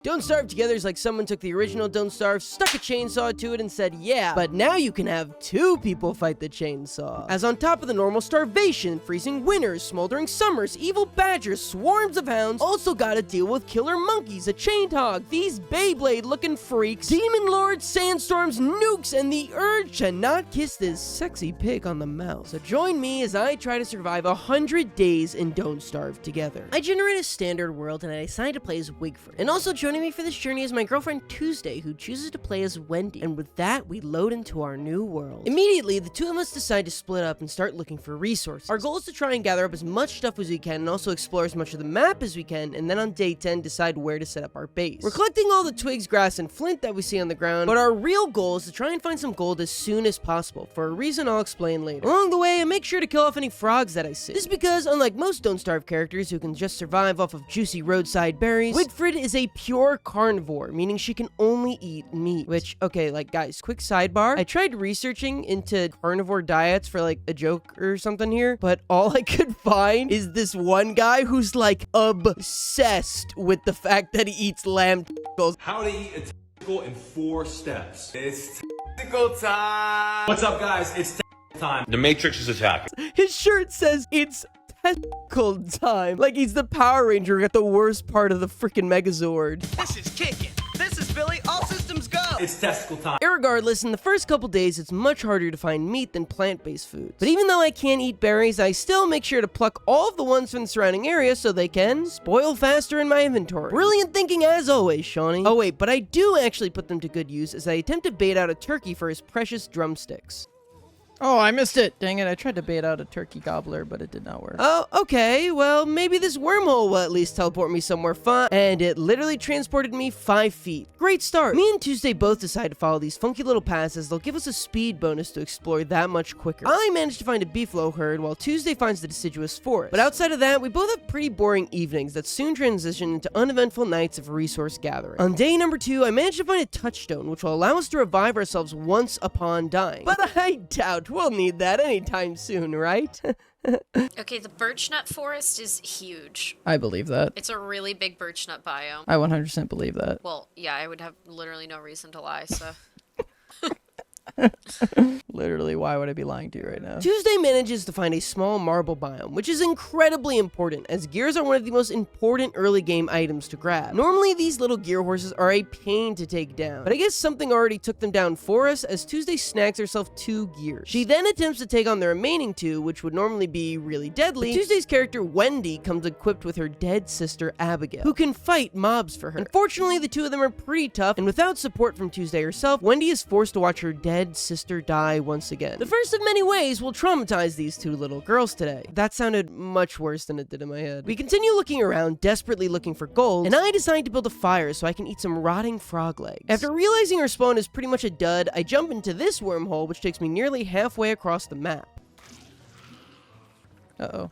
Don't Starve Together is like someone took the original Don't Starve, stuck a chainsaw to it and said, yeah, but now you can have 2 people fight the chainsaw. As on top of the normal starvation, freezing winters, smoldering summers, evil badgers, swarms of hounds, also gotta deal with killer monkeys, a chained hog, these Beyblade-looking freaks, demon lords, sandstorms, nukes, and the urge to not kiss this sexy pig on the mouth. So join me as I try to survive 100 days in Don't Starve Together. I generate a standard world and I decide to play as Wigford. And also joining me for this journey is my girlfriend Tuesday, who chooses to play as Wendy. And with that, we load into our new world. Immediately, the 2 of us decide to split up and start looking for resources. Our goal is to try and gather up as much stuff as we can and also explore as much of the map as we can, and then on day 10 decide where to set up our base. We're collecting all the twigs, grass, and flint that we see on the ground, but our real goal is to try and find some gold as soon as possible, for a reason I'll explain later. Along the way, I make sure to kill off any frogs that I see. This is because, unlike most Don't Starve characters who can just survive off of juicy roadside berries, Wigfrid is a pure carnivore, meaning she can only eat meat. Which, okay, like guys, quick sidebar, I tried researching into carnivore diets for like a joke or something here, but all I could find is this one guy who's like obsessed with the fact that he eats lamb tentacles. How to eat a testicle in 4 steps. It's testicle time! What's up, guys? It's testicle time. The Matrix is attacking. His shirt says it's testicle time. Like he's the Power Ranger who got the worst part of the freaking Megazord. This is kicking. This is Billy. All systems go. It's testicle time. Irregardless, in the first couple days, it's much harder to find meat than plant-based foods. But even though I can't eat berries, I still make sure to pluck all of the ones from the surrounding area so they can spoil faster in my inventory. Brilliant thinking as always, Shawnee. Oh wait, but I do actually put them to good use as I attempt to bait out a turkey for his precious drumsticks. Oh, I missed it. Dang it, I tried to bait out a turkey gobbler, but it did not work. Oh, okay, well, maybe this wormhole will at least teleport me somewhere fun, and it literally transported me 5 feet. Great start. Me and Tuesday both decide to follow these funky little paths as they'll give us a speed bonus to explore that much quicker. I managed to find a beefalo herd, while Tuesday finds the deciduous forest. But outside of that, we both have pretty boring evenings that soon transition into uneventful nights of resource gathering. On day number 2, I managed to find a touchstone, which will allow us to revive ourselves once upon dying. But I doubt we'll need that anytime soon, right? Okay, the birchnut forest is huge. I believe that. It's a really big birchnut biome. I 100% believe that. Well, yeah, I would have literally no reason to lie, so... Literally, why would I be lying to you right now? Tuesday manages to find a small marble biome, which is incredibly important, as gears are one of the most important early game items to grab. Normally, these little gear horses are a pain to take down, but I guess something already took them down for us, as Tuesday snacks herself 2 gears. She then attempts to take on the remaining 2, which would normally be really deadly. But Tuesday's character, Wendy, comes equipped with her dead sister, Abigail, who can fight mobs for her. Unfortunately, the 2 of them are pretty tough, and without support from Tuesday herself, Wendy is forced to watch her dead sister die once again. The first of many ways will traumatize these 2 little girls today. That sounded much worse than it did in my head. We continue looking around, desperately looking for gold, and I decide to build a fire so I can eat some rotting frog legs. After realizing our spawn is pretty much a dud, I jump into this wormhole, which takes me nearly halfway across the map. Uh-oh.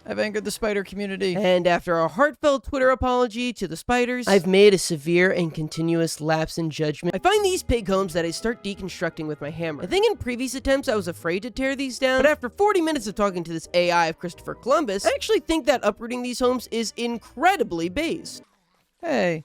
I've angered the spider community. And after a heartfelt Twitter apology to the spiders, I've made a severe and continuous lapse in judgment. I find these pig homes that I start deconstructing with my hammer. I think in previous attempts I was afraid to tear these down, but after 40 minutes of talking to this AI of Christopher Columbus, I actually think that uprooting these homes is incredibly based. Hey.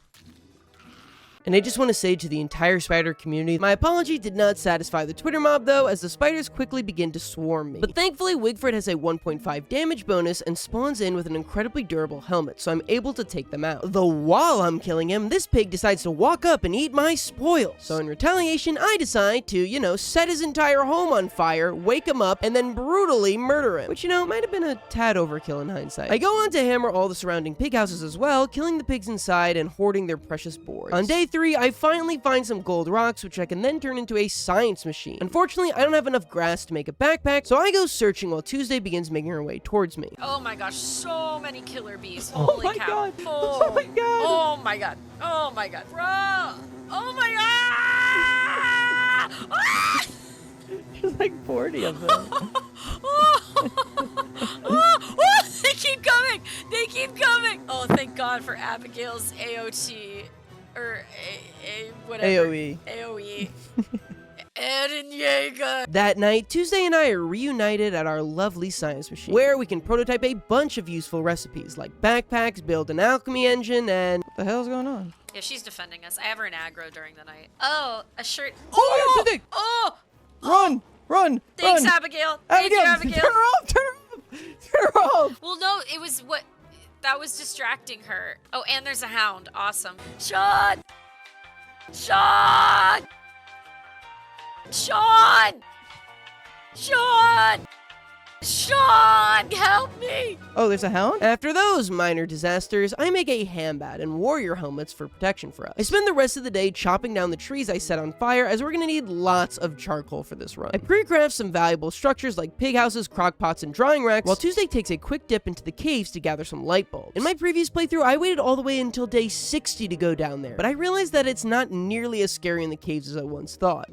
And I just want to say to the entire spider community, my apology did not satisfy the Twitter mob though, as the spiders quickly begin to swarm me. But thankfully, Wigford has a 1.5 damage bonus and spawns in with an incredibly durable helmet, so I'm able to take them out. Though while I'm killing him, this pig decides to walk up and eat my spoils. So in retaliation, I decide to, you know, set his entire home on fire, wake him up, and then brutally murder him. Which, you know, might have been a tad overkill in hindsight. I go on to hammer all the surrounding pig houses as well, killing the pigs inside and hoarding their precious boards. On day 3, I finally find some gold rocks, which I can then turn into a science machine. Unfortunately, I don't have enough grass to make a backpack, so I go searching while Tuesday begins making her way towards me. Oh my gosh, so many killer bees. Oh Holy my cow. god. Oh, Oh my god. oh my god. Oh my god. Bro. Oh my god. Ah! There's like 40 of them. They keep coming. They keep coming. Oh, thank God for Abigail's AOT. Or whatever. AOE. AOE. Eren Yeager. That night, Tuesday and I are reunited at our lovely science machine, where we can prototype a bunch of useful recipes like backpacks, build an alchemy engine, and What the hell's going on? Yeah, she's defending us. I have her in aggro during the night. Oh, a shirt. Oh, yeah, Oh! Run! Run! Thanks, run. Abigail. Thank you, Abigail. Turn her off! Turn her off! Turn her off! Well, no, it was what... That was distracting her. Oh, and there's a hound. Awesome. Sean! Sean! Sean! Sean! Sean! Help me! Oh, there's a hound? after those minor disasters, I make a hambat and warrior helmets for protection for us. I spend the rest of the day chopping down the trees I set on fire, as we're gonna need lots of charcoal for this run. I pre-craft some valuable structures like pig houses, crock pots, and drying racks, while Tuesday takes a quick dip into the caves to gather some light bulbs. In my previous playthrough, I waited all the way until day 60 to go down there, but I realized that it's not nearly as scary in the caves as I once thought.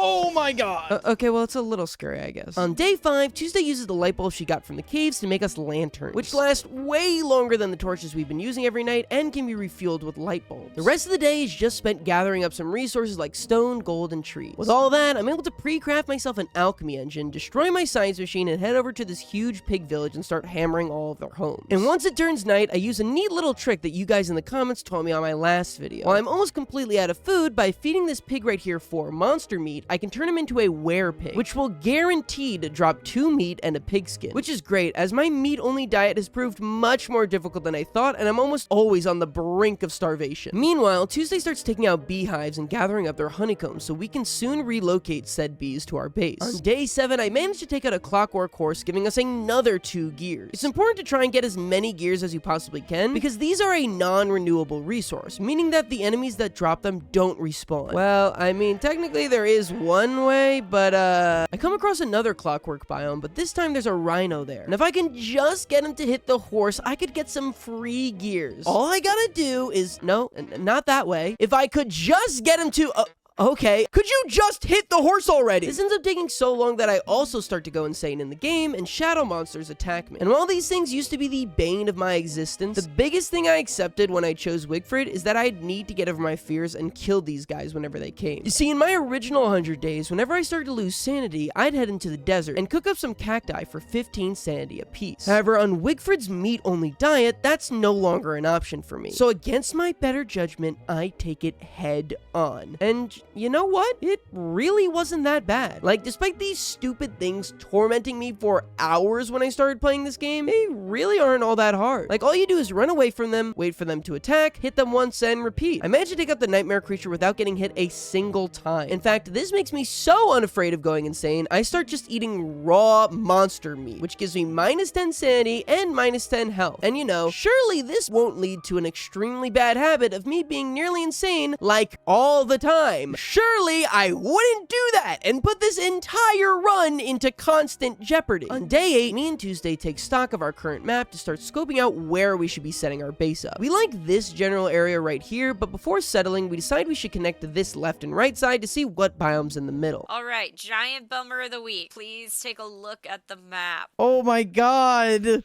Oh my god! Okay, well, it's a little scary, I guess. On day 5, Tuesday uses the light bulb she got from the caves to make us lanterns, which last way longer than the torches we've been using every night and can be refueled with light bulbs. The rest of the day is just spent gathering up some resources like stone, gold, and trees. With all that, I'm able to pre-craft myself an alchemy engine, destroy my science machine, and head over to this huge pig village and start hammering all of their homes. And once it turns night, I use a neat little trick that you guys in the comments told me on my last video. While I'm almost completely out of food, by feeding this pig right here 4 monster meat, I can turn him into a were-pig, which will guarantee to drop 2 meat and a pig skin, which is great, as my meat-only diet has proved much more difficult than I thought, and I'm almost always on the brink of starvation. Meanwhile, Tuesday starts taking out beehives and gathering up their honeycombs so we can soon relocate said bees to our base. On day 7, I managed to take out a clockwork horse, giving us another 2 gears. It's important to try and get as many gears as you possibly can, because these are a non-renewable resource, meaning that the enemies that drop them don't respawn. Well, I mean, technically there is one way, but I come across another clockwork biome, but this time there's a rhino there. And if I can just get him to hit the horse, I could get some free gears. All I gotta do is, no, not that way. If I could just get him to, okay, could you just hit the horse already? This ends up taking so long that I also start to go insane in the game, and shadow monsters attack me. And while these things used to be the bane of my existence, the biggest thing I accepted when I chose Wigfrid is that I'd need to get over my fears and kill these guys whenever they came. You see, in my original 100 days, whenever I started to lose sanity, I'd head into the desert and cook up some cacti for 15 sanity apiece. However, on Wigfrid's meat-only diet, that's no longer an option for me. So against my better judgment, I take it head on. And you know what? It really wasn't that bad. Like, despite these stupid things tormenting me for hours when I started playing this game, they really aren't all that hard. Like, all you do is run away from them, wait for them to attack, hit them once, and repeat. I managed to take out the nightmare creature without getting hit a single time. In fact, this makes me so unafraid of going insane, I start just eating raw monster meat, which gives me minus 10 sanity and minus 10 health. And you know, surely this won't lead to an extremely bad habit of me being nearly insane, like, all the time. Surely I wouldn't do that and put this entire run into constant jeopardy. On day 8, me and Tuesday take stock of our current map to start scoping out where we should be setting our base up. We like this general area right here, but before settling, we decide we should connect to this left and right side to see what biome's in the middle. All right, giant bummer of the week. Please take a look at the map. Oh my god!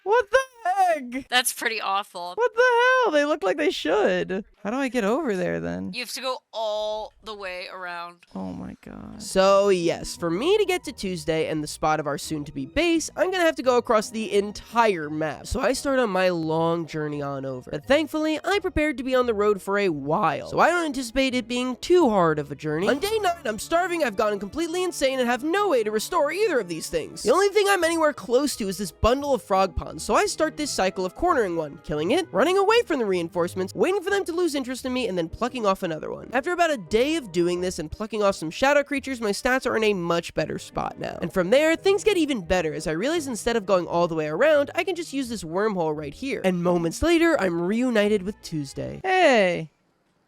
What the heck? That's pretty awful. What the hell? They look like they should. How do I get over there then? You have to go all the way around. Oh my god. So yes, for me to get to Tuesday and the spot of our soon-to-be base, I'm gonna have to go across the entire map. So I start on my long journey on over. But thankfully, I'm prepared to be on the road for a while, so I don't anticipate it being too hard of a journey. On day 9, I'm starving, I've gotten completely insane, and have no way to restore either of these things. The only thing I'm anywhere close to is this bundle of frog ponds, so I start this cycle of cornering one, killing it, running away from the reinforcements, waiting for them to lose interest in me, and then plucking off another one. After about a day of doing this and plucking off some shadow creatures, my stats are in a much better spot now. And from there, things get even better as I realize instead of going all the way around, I can just use this wormhole right here. And moments later, I'm reunited with Tuesday. Hey!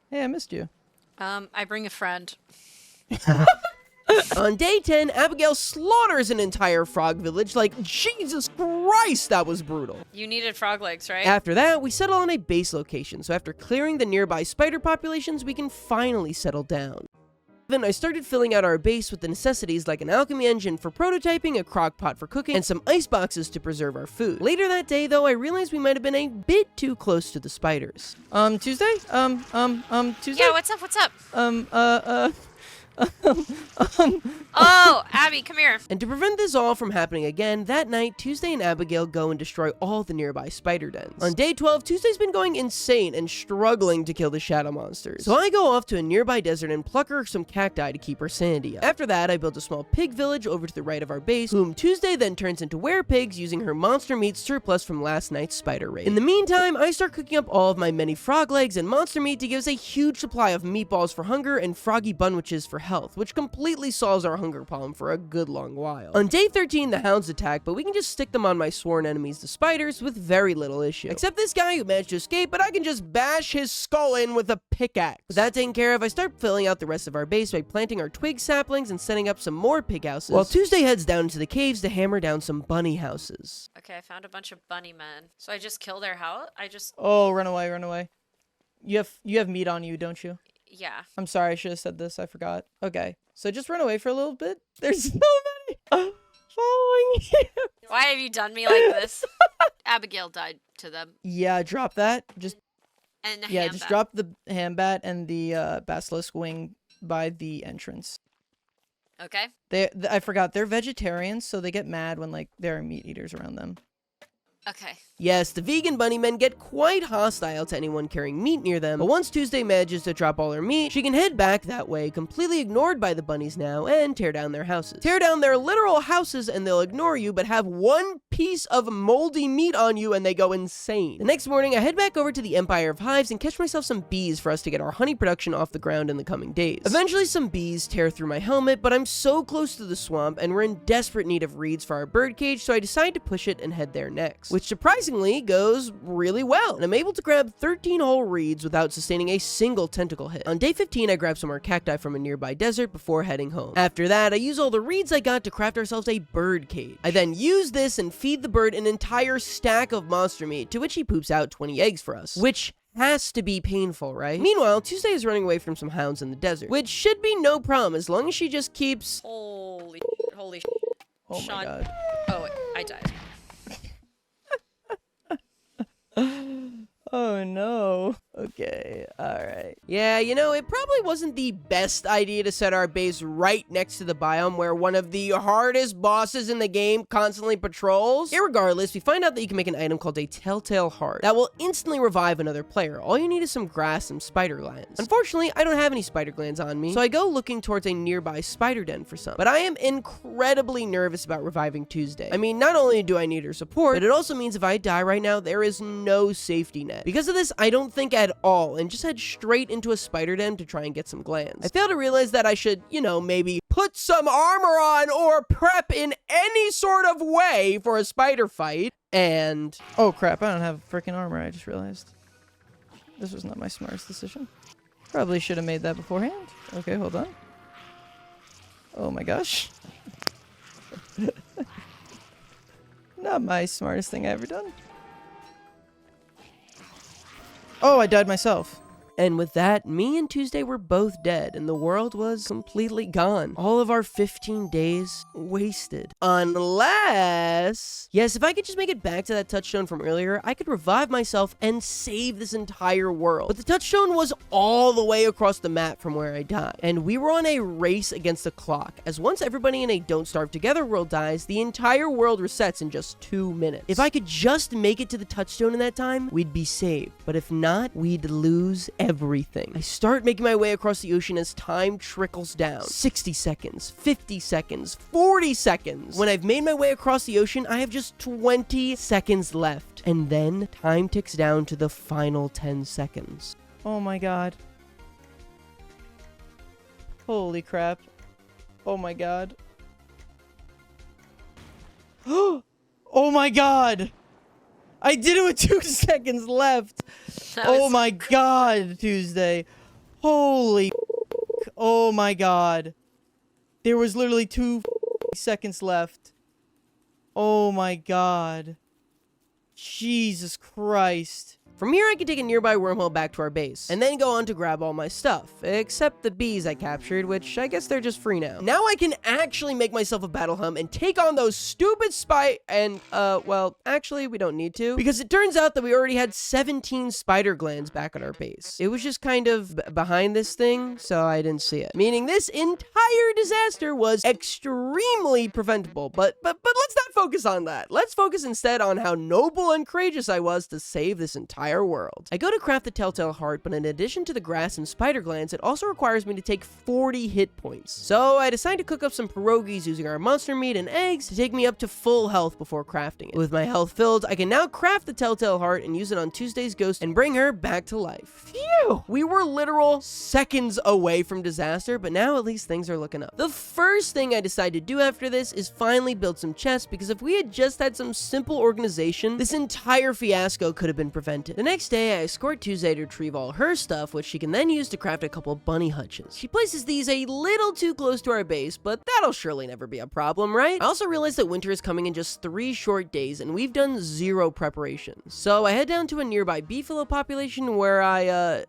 Hey, I missed you. I bring a friend. On day 10, Abigail slaughters an entire frog village. Like, Jesus Christ, that was brutal. You needed frog legs, right? After that, we settle on a base location, so after clearing the nearby spider populations, we can finally settle down. I started filling out our base with the necessities like an alchemy engine for prototyping, a crock pot for cooking, and some ice boxes to preserve our food. Later that day, though, I realized we might have been a bit too close to the spiders. Tuesday? Tuesday? Yeah, what's up? What's up? Um, Oh, Abby, come here. And to prevent this all from happening again, that night, Tuesday and Abigail go and destroy all the nearby spider dens. On day 12, Tuesday's been going insane and struggling to kill the shadow monsters. So I go off to a nearby desert and pluck her some cacti to keep her sanity up. After that, I build a small pig village over to the right of our base, whom Tuesday then turns into were-pigs using her monster meat surplus from last night's spider raid. In the meantime, I start cooking up all of my many frog legs and monster meat to give us a huge supply of meatballs for hunger and froggy bunwitches for health, which completely solves our hunger problem for a good long while. On day 13, the hounds attack, but we can just stick them on my sworn enemies, the spiders, with very little issue. Except this guy who managed to escape, but I can just bash his skull in with a pickaxe. With that taken care of, I start filling out the rest of our base by planting our twig saplings and setting up some more pig houses, while Tuesday heads down into the caves to hammer down some bunny houses. Okay, I found a bunch of bunny men. So I just kill their house? Oh, run away, run away. You have meat on you, don't you? Yeah. I'm sorry, I should have said this. I forgot. Okay, so just run away for a little bit. There's so many following you. Why have you done me like this? Abigail died to them. Yeah, drop that. Just And the yeah, hand just bat. drop the hand-bat and the basilisk wing by the entrance. Okay. I forgot they're vegetarians, so they get mad when like there are meat eaters around them. Okay. Yes, the vegan bunny men get quite hostile to anyone carrying meat near them, but once Tuesday manages to drop all her meat, she can head back that way, completely ignored by the bunnies now, and tear down their houses. Tear down their literal houses and they'll ignore you, but have one piece of moldy meat on you and they go insane. The next morning, I head back over to the Empire of Hives and catch myself some bees for us to get our honey production off the ground in the coming days. Eventually, some bees tear through my helmet, but I'm so close to the swamp and we're in desperate need of reeds for our birdcage, so I decide to push it and head there next, which surprisingly goes really well, and I'm able to grab 13 whole reeds without sustaining a single tentacle hit. On day 15, I grab some more cacti from a nearby desert before heading home. After that, I use all the reeds I got to craft ourselves a bird cage. I then use this and feed the bird an entire stack of monster meat, to which he poops out 20 eggs for us, which has to be painful, right? Meanwhile, Tuesday is running away from some hounds in the desert, which should be no problem as long as she just keeps... Holy Oh Sean. my god. Oh, I died. Oh no. Okay, alright. Yeah, you know, it probably wasn't the best idea to set our base right next to the biome where one of the hardest bosses in the game constantly patrols. Irregardless, we find out that you can make an item called a Telltale Heart that will instantly revive another player. All you need is some grass and spider glands. Unfortunately, I don't have any spider glands on me, so I go looking towards a nearby spider den for some. But I am incredibly nervous about reviving Tuesday. I mean, not only do I need her support, but it also means if I die right now, there is no safety net. Because of this, I don't think at all and just head straight into a spider den to try and get some glands. I fail to realize that I should, you know, maybe put some armor on or prep in any sort of way for a spider fight, and... Oh crap, I don't have freaking armor, I just realized. This was not my smartest decision. Probably should have made that beforehand. Okay, hold on. Oh my gosh. Not my smartest thing I ever done. Oh, I died myself. And with that, me and Tuesday were both dead, and the world was completely gone. All of our 15 days wasted. Unless... Yes, if I could just make it back to that touchstone from earlier, I could revive myself and save this entire world. But the touchstone was all the way across the map from where I died. And we were on a race against the clock, as once everybody in a Don't Starve Together world dies, the entire world resets in just 2 minutes. If I could just make it to the touchstone in that time, we'd be saved. But if not, we'd lose everything. I start making my way across the ocean as time trickles down. 60 seconds, 50 seconds, 40 seconds. When I've made my way across the ocean, I have just 20 seconds left. And then time ticks down to the final 10 seconds. Oh my god. Holy crap. Oh my god. Oh my god! I did it with 2 seconds left! Oh my god, Tuesday. Holy oh my god. There was literally 2 seconds left. Oh my god. Jesus Christ. From here, I can take a nearby wormhole back to our base, and then go on to grab all my stuff, except the bees I captured, which I guess they're just free now. Now I can actually make myself a battle hum and take on those stupid well, actually, we don't need to, because it turns out that we already had 17 spider glands back at our base. It was just kind of behind this thing, so I didn't see it. Meaning this entire disaster was extremely preventable, but let's not focus on that. Let's focus instead on how noble and courageous I was to save this entire world. I go to craft the telltale heart, but in addition to the grass and spider glands, it also requires me to take 40 hit points. So I decide to cook up some pierogies using our monster meat and eggs to take me up to full health before crafting it. With my health filled, I can now craft the telltale heart and use it on Tuesday's ghost and bring her back to life. Phew! We were literal seconds away from disaster, but now at least things are looking up. The first thing I decide to do after this is finally build some chests, because if we had just had some simple organization, this entire fiasco could have been prevented. The next day, I escort Tuesday to retrieve all her stuff, which she can then use to craft a couple bunny hutches. She places these a little too close to our base, but that'll surely never be a problem, right? I also realized that winter is coming in just 3 short days, and we've done 0 preparations. So I head down to a nearby beefalo population where I,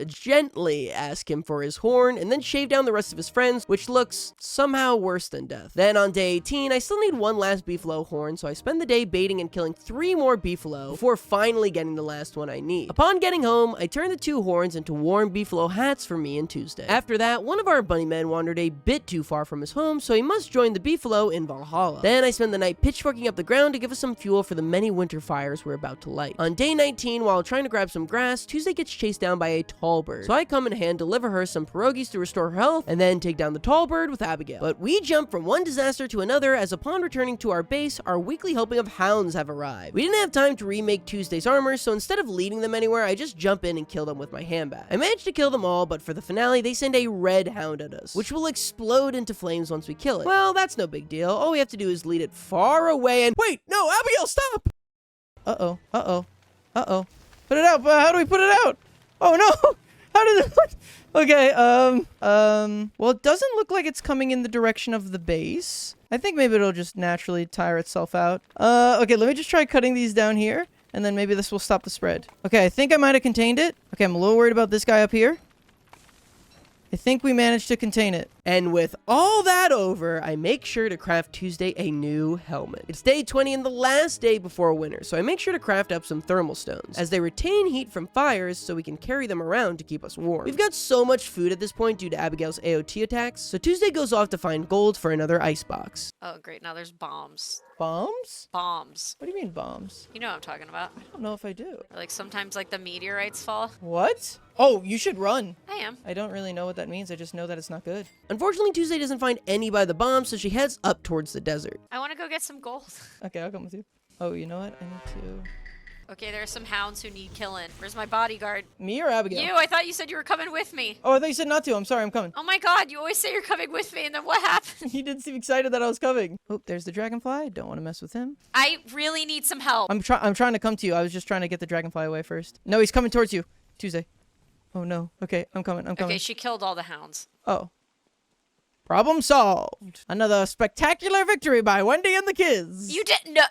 gently ask him for his horn, and then shave down the rest of his friends, which looks somehow worse than death. Then on day 18, I still need one last beefalo horn, so I spend the day baiting and killing 3 more beefalo before finally getting the last one I need. Upon getting home, I turn the 2 horns into warm beefalo hats for me and Tuesday. After that, one of our bunny men wandered a bit too far from his home, so he must join the beefalo in Valhalla. Then I spend the night pitchforking up the ground to give us some fuel for the many winter fires we're about to light. On day 19, while trying to grab some grass, Tuesday gets chased down by a tall bird, so I come in hand deliver her some pierogies to restore her health, and then take down the tall bird with Abigail. But we jump from one disaster to another, as upon returning to our base, our weekly helping of hounds have arrived. We didn't have time to remake Tuesday's armor, so instead of leading them anywhere, I just jump in and kill them with my handbag. I managed to kill them all, but for the finale, they send a red hound at us, which will explode into flames once we kill it. Well, that's no big deal. All we have to do is lead it far away and— Wait, no, Abigail, stop! Uh-oh, uh-oh, uh-oh. Put it out, how do we put it out? Oh no! How did it— Okay, well, it doesn't look like it's coming in the direction of the base. I think maybe it'll just naturally tire itself out. Okay, let me just try cutting these down here, and then maybe this will stop the spread. Okay, I think I might have contained it. Okay, I'm a little worried about this guy up here. I think we managed to contain it. And with all that over, I make sure to craft Tuesday a new helmet. It's day 20 and the last day before winter, so I make sure to craft up some thermal stones, as they retain heat from fires so we can carry them around to keep us warm. We've got so much food at this point due to Abigail's AOT attacks, so Tuesday goes off to find gold for another icebox. Oh, great. Now there's bombs. Bombs? Bombs. What do you mean bombs? You know what I'm talking about. I don't know if I do. Or like sometimes like the meteorites fall. What? Oh, you should run. I am. I don't really know what that means. I just know that it's not good. Unfortunately, Tuesday doesn't find any by the bomb, so she heads up towards the desert. I want to go get some gold. Okay, I'll come with you. Oh, you know what? I need to... Okay, there are some hounds who need killing. Where's my bodyguard? Me or Abigail? You, I thought you said you were coming with me. Oh, I thought you said not to. I'm sorry, I'm coming. Oh my god, you always say you're coming with me, and then what happened? He didn't seem excited that I was coming. Oh, there's the dragonfly. Don't want to mess with him. I really need some help. I'm trying to come to you. I was just trying to get the dragonfly away first. No, he's coming towards you. Tuesday. Oh no. Okay, I'm coming. Okay, she killed all the hounds. Oh. Problem solved. Another spectacular victory by Wendy and the kids. You didn't know.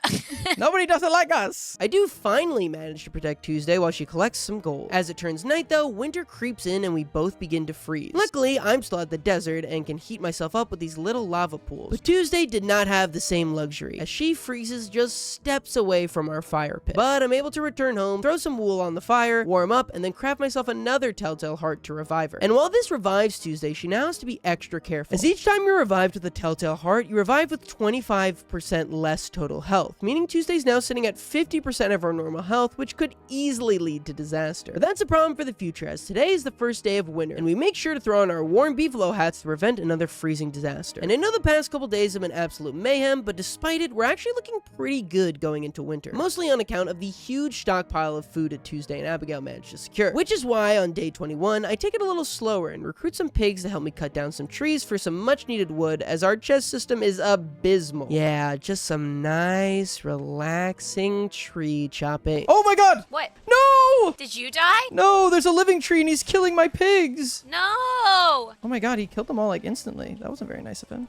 Nobody does it like us. I do finally manage to protect Tuesday while she collects some gold. As it turns night though, winter creeps in and we both begin to freeze. Luckily, I'm still at the desert and can heat myself up with these little lava pools. But Tuesday did not have the same luxury, as she freezes just steps away from our fire pit. But I'm able to return home, throw some wool on the fire, warm up, and then craft myself another telltale heart to revive her. And while this revives Tuesday, she now has to be extra careful, as each time you're revived with a telltale heart, you revive with 25% less total health, meaning Tuesday's now sitting at 50% of our normal health, which could easily lead to disaster. But that's a problem for the future, as today is the first day of winter, and we make sure to throw on our warm beefalo hats to prevent another freezing disaster. And I know the past couple days have been absolute mayhem, but despite it, we're actually looking pretty good going into winter, mostly on account of the huge stockpile of food that Tuesday and Abigail managed to secure. Which is why on day 21, I take it a little slower and recruit some pigs to help me cut down some trees for some much needed wood, as our chest system is abysmal. Yeah, just some nice, relaxing tree chopping. Oh my god! What? No! Did you die? No, there's a living tree and he's killing my pigs! No! Oh my god, he killed them all like instantly. That wasn't very nice of him.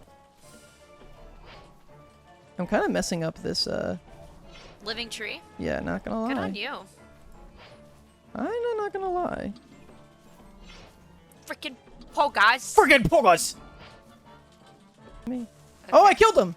I'm kind of messing up this, Living tree? yeah, not gonna lie. Good on you. I'm not gonna lie. Freaking guys. Friggin' poggers! Me. Oh, I killed him!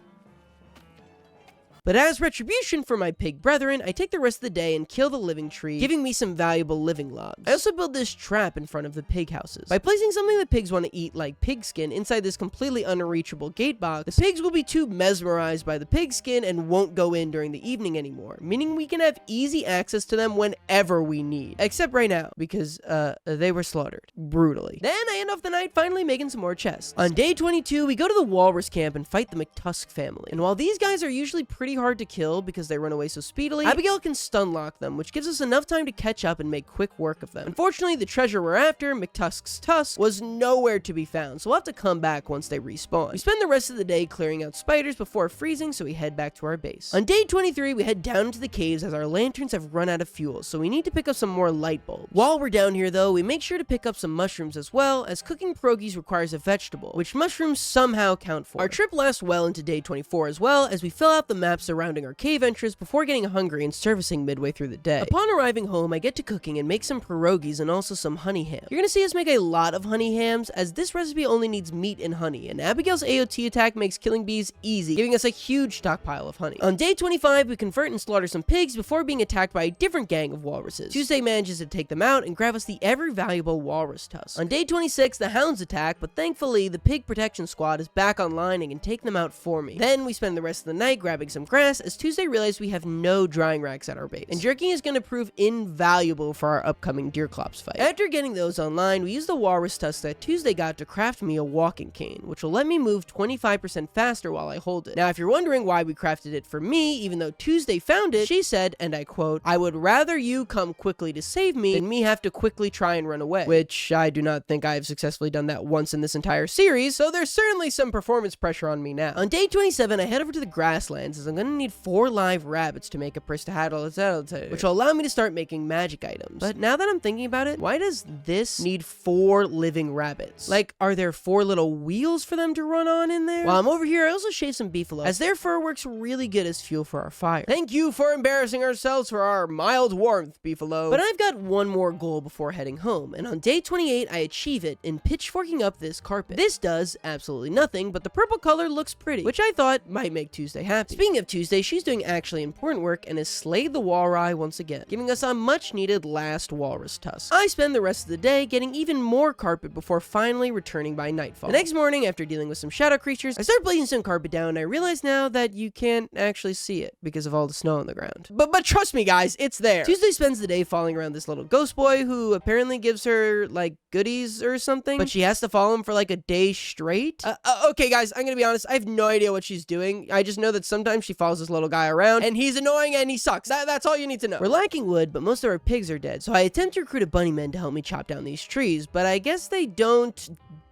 But as retribution for my pig brethren, I take the rest of the day and kill the living tree, giving me some valuable living logs. I also build this trap in front of the pig houses. By placing something that pigs want to eat, like pig skin, inside this completely unreachable gate box, the pigs will be too mesmerized by the pig skin and won't go in during the evening anymore, meaning we can have easy access to them whenever we need. Except right now, because, they were slaughtered. Brutally. Then I end off the night finally making some more chests. On day 22, we go to the walrus camp and fight the McTusk family. And while these guys are usually pretty hard to kill because they run away so speedily, Abigail can stun lock them, which gives us enough time to catch up and make quick work of them. Unfortunately, the treasure we're after, McTusk's tusk, was nowhere to be found, so we'll have to come back once they respawn. We spend the rest of the day clearing out spiders before freezing, so we head back to our base. On day 23, we head down into the caves as our lanterns have run out of fuel, so we need to pick up some more light bulbs. While we're down here though, we make sure to pick up some mushrooms as well, as cooking pierogies requires a vegetable, which mushrooms somehow count for. Our trip lasts well into day 24 as well, as we fill out the map surrounding our cave entrance before getting hungry and servicing midway through the day. Upon arriving home, I get to cooking and make some pierogies and also some honey ham. You're gonna see us make a lot of honey hams, as this recipe only needs meat and honey, and Abigail's AOT attack makes killing bees easy, giving us a huge stockpile of honey. On day 25, we convert and slaughter some pigs before being attacked by a different gang of walruses. Tuesday manages to take them out and grab us the ever-valuable walrus tusk. On day 26, the hounds attack, but thankfully, the pig protection squad is back online and can take them out for me. Then we spend the rest of the night grabbing some grass, as Tuesday realized we have no drying racks at our base, and jerking is going to prove invaluable for our upcoming Deerclops fight. After getting those online, we use the walrus tusk that Tuesday got to craft me a walking cane, which will let me move 25% faster while I hold it. Now, if you're wondering why we crafted it for me, even though Tuesday found it, she said, and I quote, "I would rather you come quickly to save me than me have to quickly try and run away," which I do not think I have successfully done that once in this entire series, so there's certainly some performance pressure on me now. On day 27, I head over to the grasslands, as I'm going to need 4 live rabbits to make a prestihaddle, which will allow me to start making magic items. But now that I'm thinking about it, why does this need 4 living rabbits? Like, are there 4 little wheels for them to run on in there? While I'm over here, I also shave some beefalo, as their fur works really good as fuel for our fire. Thank you for embarrassing ourselves for our mild warmth, beefalo. But I've got one more goal before heading home, and on day 28, I achieve it in pitchforking up this carpet. This does absolutely nothing, but the purple color looks pretty, which I thought might make Tuesday happy. Speaking of Tuesday, she's doing actually important work and has slayed the walrus once again, giving us a much needed last walrus tusk. I spend the rest of the day getting even more carpet before finally returning by nightfall. The next morning, after dealing with some shadow creatures, I start placing some carpet down, and I realize now that you can't actually see it because of all the snow on the ground. But trust me guys, it's there. Tuesday spends the day following around this little ghost boy who apparently gives her like goodies or something, but she has to follow him for like a day straight. Okay guys, I'm gonna be honest, I have no idea what she's doing. I just know that sometimes she follows this little guy around and he's annoying and he sucks. That's all you need to know. We're lacking wood, but most of our pigs are dead, so I attempt to recruit a bunny man to help me chop down these trees, but I guess they don't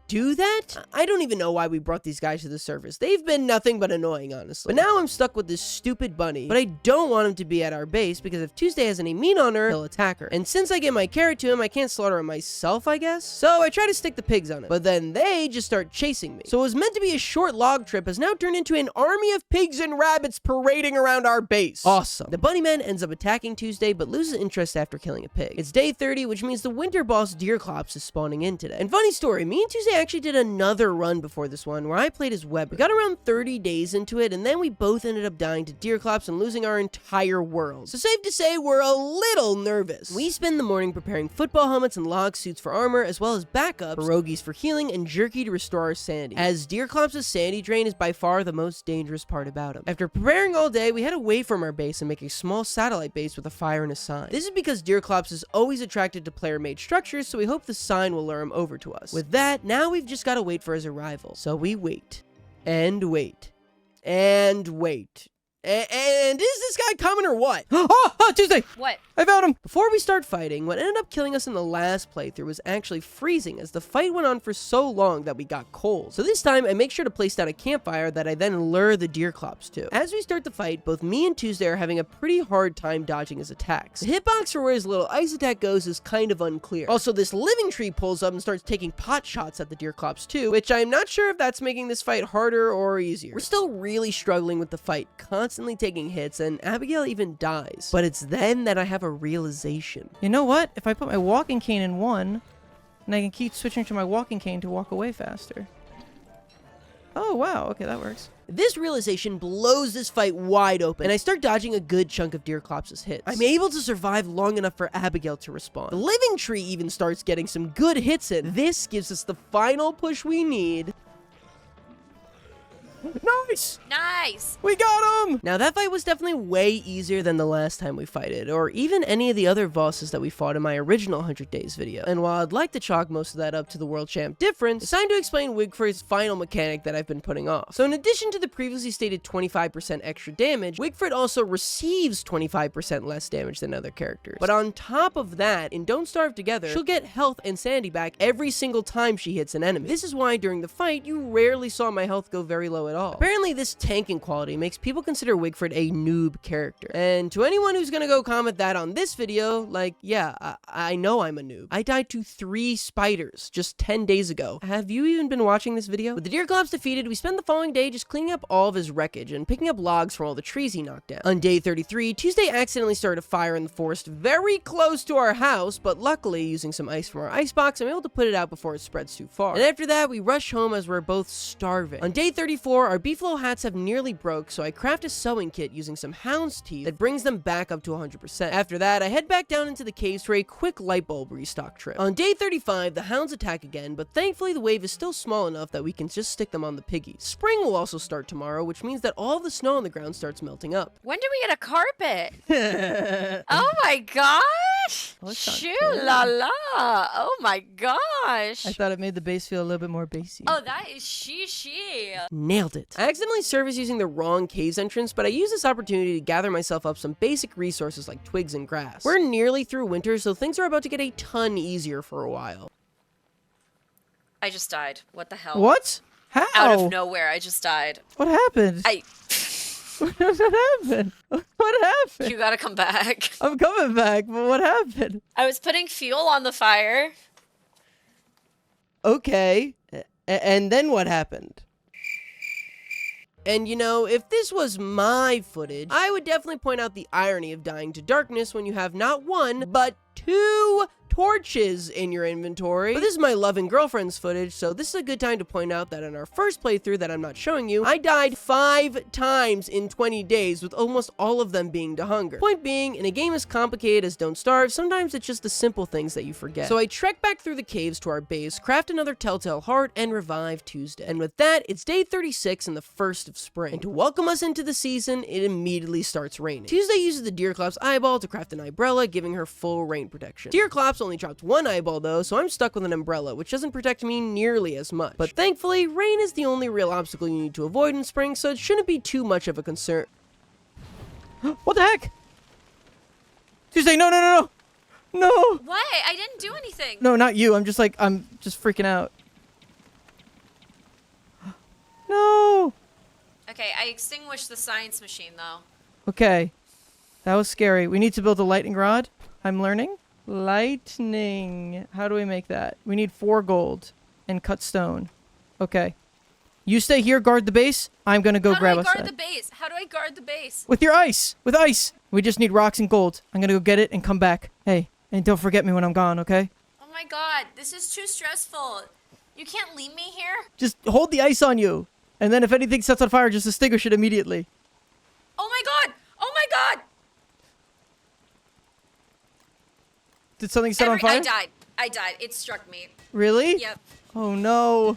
do that? I don't even know why we brought these guys to the surface. They've been nothing but annoying, honestly. But now I'm stuck with this stupid bunny, but I don't want him to be at our base because if Tuesday has any meat on her, he'll attack her. And since I get my carrot to him, I can't slaughter him myself, I guess? So I try to stick the pigs on him, but then they just start chasing me. So it was meant to be a short log trip has now turned into an army of pigs and rabbits parading around our base. Awesome. The bunny man ends up attacking Tuesday, but loses interest after killing a pig. It's day 30, which means the winter boss Deerclops is spawning in today. And funny story, me and Tuesday actually did another run before this one where I played as Weber. We got around 30 days into it, and then we both ended up dying to Deerclops and losing our entire world. So safe to say, we're a little nervous. We spend the morning preparing football helmets and log suits for armor, as well as backups, pierogies for healing, and jerky to restore our sanity, as Deerclops' sanity drain is by far the most dangerous part about him. After preparing all day, we head away from our base and make a small satellite base with a fire and a sign. This is because Deerclops is always attracted to player-made structures, so we hope the sign will lure him over to us. With that, now we've just got to wait for his arrival. So we wait and wait and wait. And is this guy coming or what? Oh, Tuesday! What? I found him! Before we start fighting, what ended up killing us in the last playthrough was actually freezing, as the fight went on for so long that we got cold. So this time, I make sure to place down a campfire that I then lure the Deerclops to. As we start the fight, both me and Tuesday are having a pretty hard time dodging his attacks. The hitbox for where his little ice attack goes is kind of unclear. Also, this living tree pulls up and starts taking pot shots at the Deerclops too, which I'm not sure if that's making this fight harder or easier. We're still really struggling with the fight, constantly constantly taking hits, and Abigail even dies. But it's then that I have a realization. You know what? If I put my walking cane in 1, and I can keep switching to my walking cane to walk away faster. Oh, wow. Okay, that works. This realization blows this fight wide open, and I start dodging a good chunk of Deerclops' hits. I'm able to survive long enough for Abigail to respawn. The living tree even starts getting some good hits in. This gives us the final push we need. Nice! Nice! We got him! Now that fight was definitely way easier than the last time we fighted, or even any of the other bosses that we fought in my original 100 Days video. And while I'd like to chalk most of that up to the World Champ difference, it's time to explain Wigfrid's final mechanic that I've been putting off. So in addition to the previously stated 25% extra damage, Wigfrid also receives 25% less damage than other characters. But on top of that, in Don't Starve Together, she'll get health and sanity back every single time she hits an enemy. This is why during the fight, you rarely saw my health go very low at all. Apparently this tanking quality makes people consider Wigfrid a noob character. And to anyone who's gonna go comment that on this video, like, yeah, I know I'm a noob. I died to 3 spiders just 10 days ago. Have you even been watching this video? With the Deerclops defeated, we spend the following day just cleaning up all of his wreckage and picking up logs from all the trees he knocked down. On day 33, Tuesday accidentally started a fire in the forest very close to our house, but luckily, using some ice from our icebox, I'm able to put it out before it spreads too far. And after that, we rush home as we're both starving. On day 34, our beefalo hats have nearly broke, so I craft a sewing kit using some hound's teeth that brings them back up to 100%. After that, I head back down into the caves for a quick light bulb restock trip. On day 35, the hounds attack again, but thankfully the wave is still small enough that we can just stick them on the piggies. Spring will also start tomorrow, which means that all the snow on the ground starts melting up. When do we get a carpet? Oh my gosh! Oh, that's not Shoo good. la la! Oh my gosh! I thought it made the base feel a little bit more bassy. Oh, that is she. Nailed it. I accidentally service using the wrong caves entrance, but I use this opportunity to gather myself up some basic resources like twigs and grass. We're nearly through winter, so things are about to get a ton easier for a while. I just died. What the hell? What? How? Out of nowhere, I just died. What happened? What happened? What happened? You gotta come back. I'm coming back, but what happened? I was putting fuel on the fire. Okay. And then what happened? And you know, if this was my footage, I would definitely point out the irony of dying to darkness when you have not 1, but 2 torches in your inventory. But this is my loving girlfriend's footage, so this is a good time to point out that in our first playthrough that I'm not showing you, I died 5 times in 20 days, with almost all of them being to hunger. Point being, in a game as complicated as Don't Starve, sometimes it's just the simple things that you forget. So I trek back through the caves to our base, craft another telltale heart, and revive Tuesday. And with that, it's day 36 and the 1st of spring. And to welcome us into the season, it immediately starts raining. Tuesday uses the Deerclops eyeball to craft an umbrella, giving her full rain protection. Deerclops only dropped 1 eyeball though, so I'm stuck with an umbrella, which doesn't protect me nearly as much. But thankfully, rain is the only real obstacle you need to avoid in spring, so it shouldn't be too much of a concern. What the heck? Tuesday, no, no, no, no. No. What? I didn't do anything. No, not you. I'm just freaking out. No. Okay, I extinguished the science machine though. Okay. That was scary. We need to build a lightning rod. I'm learning. Lightning. How do we make that? We need 4 gold and cut stone. Okay. You stay here, guard the base. I'm gonna go grab us. How do I guard the base? How do I guard the base? With your ice. With ice. We just need rocks and gold. I'm gonna go get it and come back. Hey, and don't forget me when I'm gone, okay? Oh my god, this is too stressful. You can't leave me here? Just hold the ice on you. And then if anything sets on fire, just extinguish it immediately. Oh my god! Oh my god! Did something set on fire? I died. It struck me. Really? Yep. Oh no.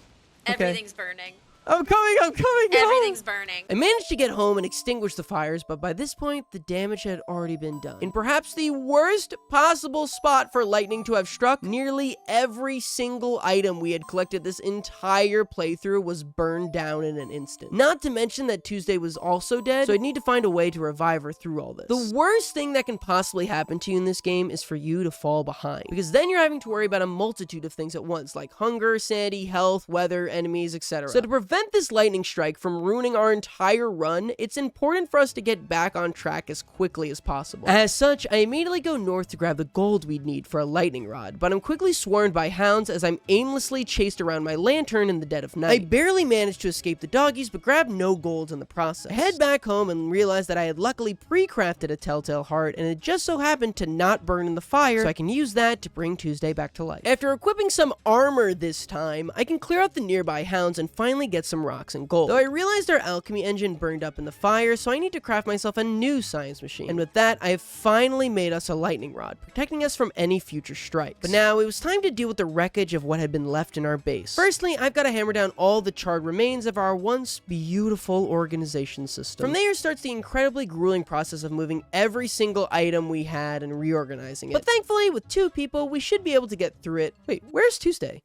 Okay. Everything's burning. I'm coming. No. Everything's burning. I managed to get home and extinguish the fires, but by this point, the damage had already been done. In perhaps the worst possible spot for lightning to have struck, nearly every single item we had collected this entire playthrough was burned down in an instant. Not to mention that Tuesday was also dead, so I'd need to find a way to revive her through all this. The worst thing that can possibly happen to you in this game is for you to fall behind, because then you're having to worry about a multitude of things at once, like hunger, sanity, health, weather, enemies, etc. So to prevent prevent this lightning strike from ruining our entire run, it's important for us to get back on track as quickly as possible. As such, I immediately go north to grab the gold we'd need for a lightning rod, but I'm quickly swarmed by hounds as I'm aimlessly chased around my lantern in the dead of night. I barely managed to escape the doggies, but grabbed no gold in the process. I head back home and realize that I had luckily pre-crafted a telltale heart, and it just so happened to not burn in the fire, so I can use that to bring Tuesday back to life. After equipping some armor this time, I can clear out the nearby hounds and finally get some rocks and gold. Though I realized our alchemy engine burned up in the fire, so I need to craft myself a new science machine. And with that, I have finally made us a lightning rod, protecting us from any future strikes. But now it was time to deal with the wreckage of what had been left in our base. Firstly, I've got to hammer down all the charred remains of our once beautiful organization system. From there starts the incredibly grueling process of moving every single item we had and reorganizing it. But thankfully, with 2 people, we should be able to get through it. Wait, where's Tuesday?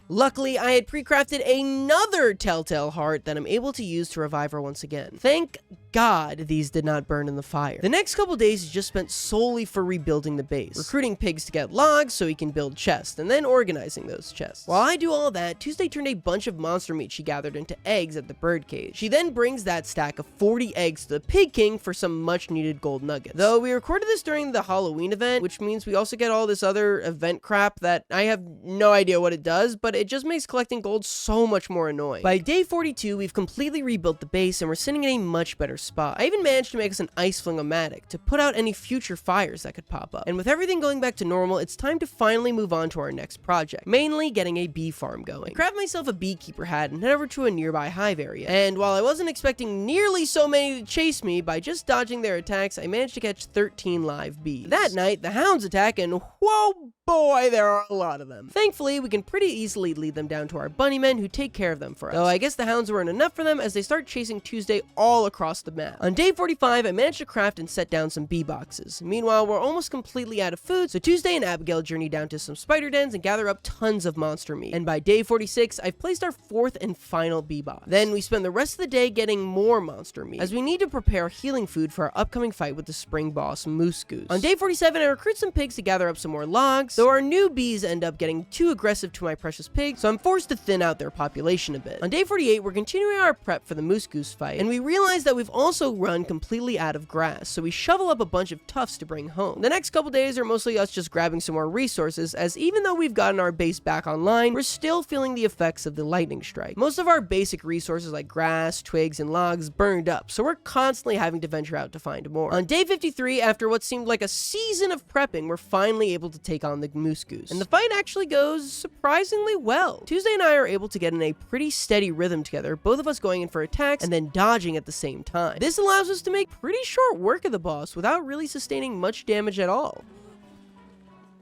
Luckily, I had pre-crafted another telltale heart that I'm able to use to revive her once again. Thank God these did not burn in the fire. The next couple days is just spent solely for rebuilding the base, recruiting pigs to get logs so he can build chests, and then organizing those chests. While I do all that, Tuesday turned a bunch of monster meat she gathered into eggs at the bird cage. She then brings that stack of 40 eggs to the Pig King for some much needed gold nuggets. Though we recorded this during the Halloween event, which means we also get all this other event crap that I have no idea what it does, but it just makes collecting gold so much more annoying. By day 42, we've completely rebuilt the base and we're sitting in a much better spot. I even managed to make us an ice fling-o-matic to put out any future fires that could pop up. And with everything going back to normal, it's time to finally move on to our next project, mainly getting a bee farm going. I grabbed myself a beekeeper hat and head over to a nearby hive area. And while I wasn't expecting nearly so many to chase me, by just dodging their attacks, I managed to catch 13 live bees. That night, the hounds attack and whoa boy, there are a lot of them. Thankfully, we can pretty easily lead them down to our bunnymen who take care of them for us. Though I guess the hounds weren't enough for them as they start chasing Tuesday all across the map. On day 45, I managed to craft and set down some bee boxes. Meanwhile, we're almost completely out of food, so Tuesday and Abigail journey down to some spider dens and gather up tons of monster meat. And by day 46, I've placed our 4th and final bee box. Then we spend the rest of the day getting more monster meat, as we need to prepare healing food for our upcoming fight with the spring boss, Moose Goose. On day 47, I recruit some pigs to gather up some more logs, though our new bees end up getting too aggressive to my precious pigs, so I'm forced to thin out their population a bit. On day 48, we're continuing our prep for the Moose Goose fight, and we realize that we've also run completely out of grass, so we shovel up a bunch of tufts to bring home. The next couple days are mostly us just grabbing some more resources, as even though we've gotten our base back online, we're still feeling the effects of the lightning strike. Most of our basic resources like grass, twigs, and logs burned up, so we're constantly having to venture out to find more. On day 53, after what seemed like a season of prepping, we're finally able to take on the Moose Goose, and the fight actually goes surprisingly well. Tuesday and I are able to get in a pretty steady rhythm together, both of us going in for attacks and then dodging at the same time. This allows us to make pretty short work of the boss without really sustaining much damage at all.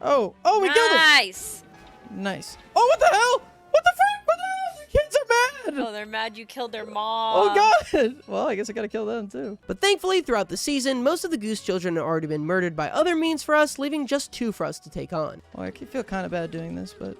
Oh, we killed him! Nice! Nice. Oh, what the hell? What the frick? What the hell? The kids are mad! Oh, they're mad you killed their mom. Oh god! Well, I guess I gotta kill them too. But thankfully, throughout the season, most of the goose children have already been murdered by other means for us, leaving just 2 for us to take on. Well, I feel kind of bad doing this, but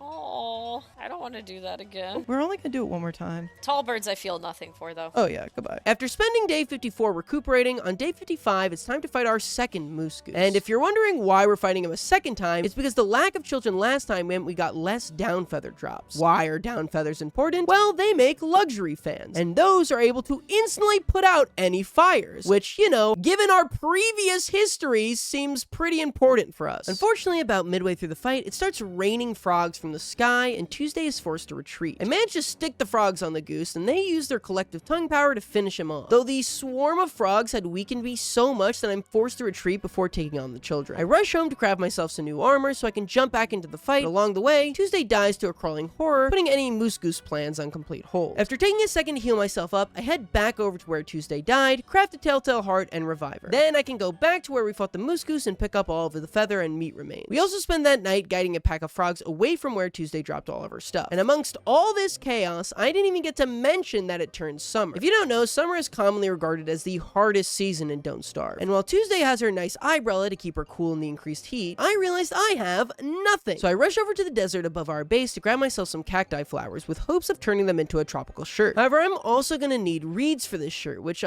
Oh, I don't want to do that again. we're only gonna do it one more time. Tall birds I feel nothing for, though. Oh yeah, goodbye. After spending day 54 recuperating, on day 55, it's time to fight our second Moose Goose. And if you're wondering why we're fighting him a second time, it's because the lack of children last time meant we got less down feather drops. Why are down feathers important? Well, they make luxury fans, and those are able to instantly put out any fires, which, you know, given our previous history, seems pretty important for us. Unfortunately, about midway through the fight, it starts raining frogs from the sky, and Tuesday is forced to retreat. I managed to stick the frogs on the goose, and they use their collective tongue power to finish him off. Though the swarm of frogs had weakened me so much that I'm forced to retreat before taking on the children. I rush home to craft myself some new armor so I can jump back into the fight, but along the way, Tuesday dies to a crawling horror, putting any Moose Goose plans on complete hold. After taking a second to heal myself up, I head back over to where Tuesday died, craft a telltale heart, and revive her. Then I can go back to where we fought the Moose Goose and pick up all of the feather and meat remains. We also spend that night guiding a pack of frogs away from where Tuesday dropped all of her stuff. And amongst all this chaos, I didn't even get to mention that it turns summer. If you don't know, summer is commonly regarded as the hardest season in Don't Starve. And while Tuesday has her nice eyebrow to keep her cool in the increased heat, I realized I have nothing. So I rush over to the desert above our base to grab myself some cacti flowers with hopes of turning them into a tropical shirt. However, I'm also gonna need reeds for this shirt, which